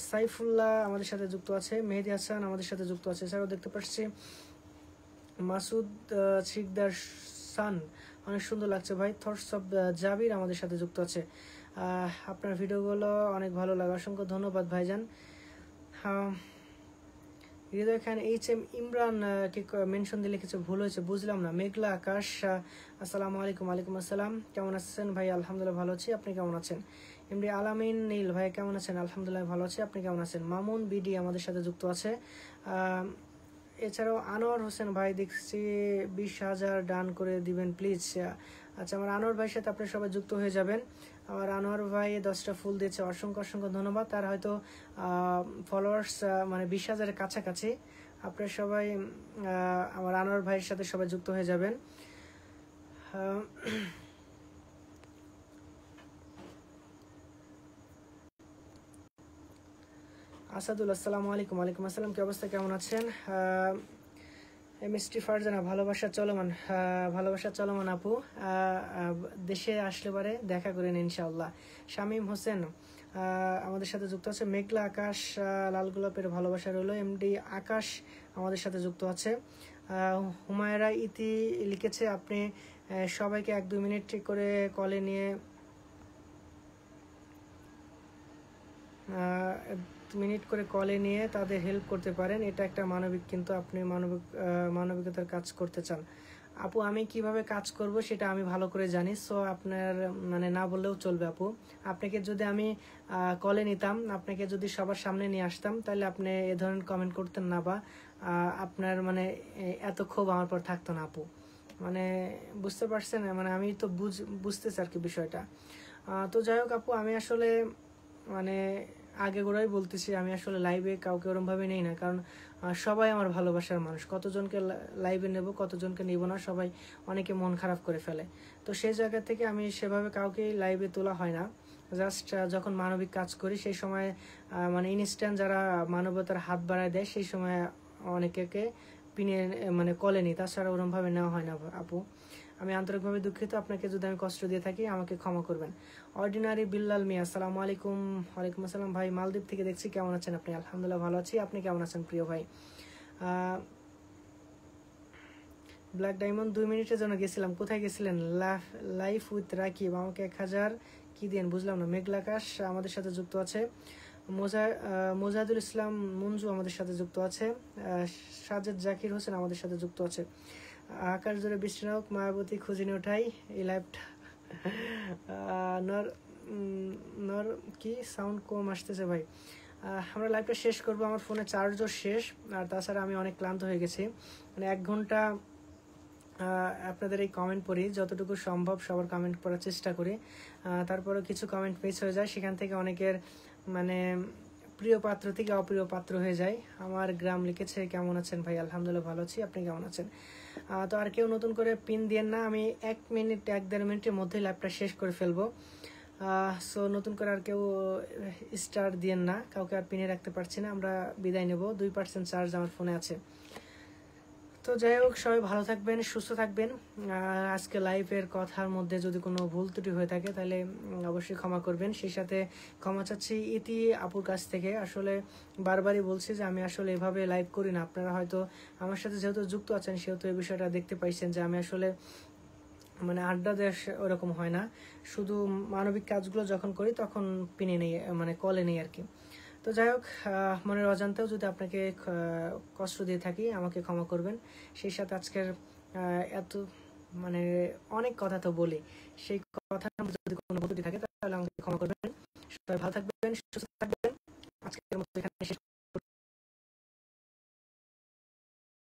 সাইফুল্লাহ আমাদের সাথে যুক্ত আছে, মেহেদি হাসান আমাদের সাথে যুক্ত আছে। এছাড়াও দেখতে পাচ্ছি মাসুদ শিকদার সান, অনেক সুন্দর লাগছে ভাই। থটস অফ জাবির আমাদের সাথে যুক্ত আছে। আপনার ভিডিওগুলো অনেক ভালো লাগে, অসংখ্য ধন্যবাদ ভাইজান। হৃদয় খান এইচ এম ইমরান কে মেনশন দিলে কিছু ভুল হয়েছে, বুঝলাম না। মেঘলা আকাশ, আসসালামু আলাইকুম। ওয়ালাইকুম আসসালাম। কেমন আছেন ভাই? আলহামদুলিল্লাহ ভালো আছি, আপনি কেমন আছেন? এমডি আলামিন নীল ভাই কেমন আছেন? আলহামদুলিল্লাহ ভালো আছি, আপনি কেমন আছেন? মামুন বিডি আমাদের সাথে যুক্ত আছে। এছাড়াও আনোয়ার হোসেন ভাই দেখছি 20,000 ডান করে দিবেন প্লিজ। আচ্ছা আমার আনোয়ার ভাইয়ের সাথে আপনারা সবাই যুক্ত হয়ে যাবেন। আমার আনোয়ার ভাই 10টা ফুল দিয়েছে, অসংখ্য অসংখ্য ধন্যবাদ। তার হয়তো ফলোয়ার্স মানে 20,000-এর কাছাকাছি। আপনারা সবাই আমার আনোয়ার ভাইয়ের সাথে সবাই যুক্ত হয়ে যাবেন। আসাদুল, আসসালামু আলাইকুম। ওয়ালাইকুম আসসালাম। কি অবস্থা, কেমন আছেন? মিষ্টি ফারজানা, ভালোবাসা চলমান, ভালোবাসা চলমান আপু। দেশে আসলে পরে দেখা করেন ইনশাআল্লাহ। শামীম হোসেন আমাদের সাথে যুক্ত আছে। মেঘলা আকাশ, লাল গোলাপের ভালোবাসা রইল। এমডি আকাশ আমাদের সাথে যুক্ত আছে। হুমায়রা ইতি লিখেছে, আপনি সবাইকে 1-2 মিনিট করে কলে নিয়ে তাদের হেল্প করতে পারেন, এটা একটা মানবিক, কিন্তু আপনি মানবিকতার কাজ করতে চান। আপু আমি কিভাবে কাজ করব সেটা আমি ভালো করে জানি, সো আপনার মানে না বললেও চলবে আপু। আপনাকে যদি আমি কলে নিতাম, আপনাকে যদি সবার সামনে নিয়ে আসতাম, তাহলে আপনি এ ধরনের কমেন্ট করতেন না, বা আপনার মানে এত ক্ষোভ আমার পর থাকতো না আপু। মানে বুঝতে পারছেন, মানে আমি তো বুঝতেছি আর কি বিষয়টা। তো যাই হোক আপু, আমি আসলে মানে আগে গোড়াই বলতেছি, আমি আসলে লাইভে কাউকে ওরমভাবে নেই না, কারণ সবাই আমার ভালোবাসার মানুষ। কতজনকে লাইভে নেব, কতজনকে নিব না, সবাই অনেকে মন খারাপ করে ফেলে। তো সেই জায়গা থেকে আমি সেভাবে কাউকে লাইভে তোলা হয় না। জাস্ট যখন মানবিক কাজ করি সেই সময় মানে ইনস্ট্যান্ট যারা মানবতার হাত বাড়ায় দেয় সেই সময় অনেকে পিনে মানে কলে নিই, তাছাড়া ওরমভাবে নেওয়া হয় না আপু। আমি আন্তরিকভাবে দুঃখিত, আপনাকে যদি আমি কষ্ট দিয়ে থাকি আমাকে ক্ষমা করবেন। অর্ডিনারি বিল্লাল মিয়া, আসসালামু আলাইকুম। ওয়ালাইকুম আসসালাম ভাই, মালদ্বীপ থেকে দেখছি, কেমন আছেন আপনি? আলহামদুলিল্লাহ ভালো আছি, আপনি কেমন আছেন প্রিয় ভাই? ব্ল্যাক ডায়মন্ড 2 মিনিটের জন্য গেছিলাম, কোথায় গেছিলেন? লাইফ উইথ রাকিব, আমাকে 1000 কি দেন বুঝলাম না। মেঘলাকাশ আমাদের সাথে যুক্ত আছে। মোজাহিদুল ইসলাম মঞ্জু আমাদের সাথে যুক্ত আছে। সাজেদ জাকির হোসেন আমাদের সাথে যুক্ত আছে। আকাশ জোরে বৃষ্টি নায়ক মায়াবতী খুঁজিনি ওঠাই এই লাইভটা। নর নর কি সাউন্ড কম আসতেছে ভাই। আমরা লাইভটা শেষ করব, আমার ফোনে চার্জও শেষ, আর তাছাড়া আমি অনেক ক্লান্ত হয়ে গেছি। মানে 1 ঘন্টা আপনাদের এই কমেন্ট পড়ি, যতটুকু সম্ভব সবার কমেন্ট পড়ার চেষ্টা করি। তারপরেও কিছু কমেন্ট মিস হয়ে যায়, সেখান থেকে অনেকের মানে প্রিয় পাত্র থেকে অপ্রিয় পাত্র হয়ে যায়। আমার গ্রাম লিখেছে, কেমন আছেন ভাই? আলহামদুলিল্লাহ ভালো আছি, আপনি কেমন আছেন? তো আর কেউ নতুন করে পিন দিয়েন না, আমি 1-1.5 মিনিটের মধ্যে লাইভটা শেষ করে ফেলবো। সো নতুন করে আর কেউ স্টার দিয়েন না, কাউকে আর পিনে রাখতে পারছি না, আমরা বিদায় নেব। 2% চার্জ আমার ফোনে আছে। তো যাই হোক, সবাই ভালো থাকবেন, সুস্থ থাকবেন। আজকে লাইভের কথার মধ্যে যদি কোনো ভুল ত্রুটি হয়ে থাকে তাহলে অবশ্যই ক্ষমা করবেন। সেই সাথে ক্ষমা চাচ্ছি ইতি আপুর কাছ থেকে। আসলে বারবারই বলছি যে আমি আসলে এভাবে লাইভ করি না। আপনারা হয়তো আমার সাথে যেহেতু যুক্ত আছেন সেহেতু এই বিষয়টা দেখতে পাইছেন যে আমি আসলে মানে আড্ডা দেশ ওরকম হয় না, শুধু মানবিক কাজগুলো যখন করি তখন পিনে নেই, মানে কলে নেই আর কি। তো যাই হোক, মনের অজান্তেও যদি আপনাকে কষ্ট দিয়ে থাকি আমাকে ক্ষমা করবেন। সেই সাথে আজকের এত মানে অনেক কথা তো বলি, সেই কথা যদি কোনো ত্রুটি থাকে তাহলে আমাকে ক্ষমা করবেন। সবাই ভালো থাকবেন, সুস্থ থাকবেন।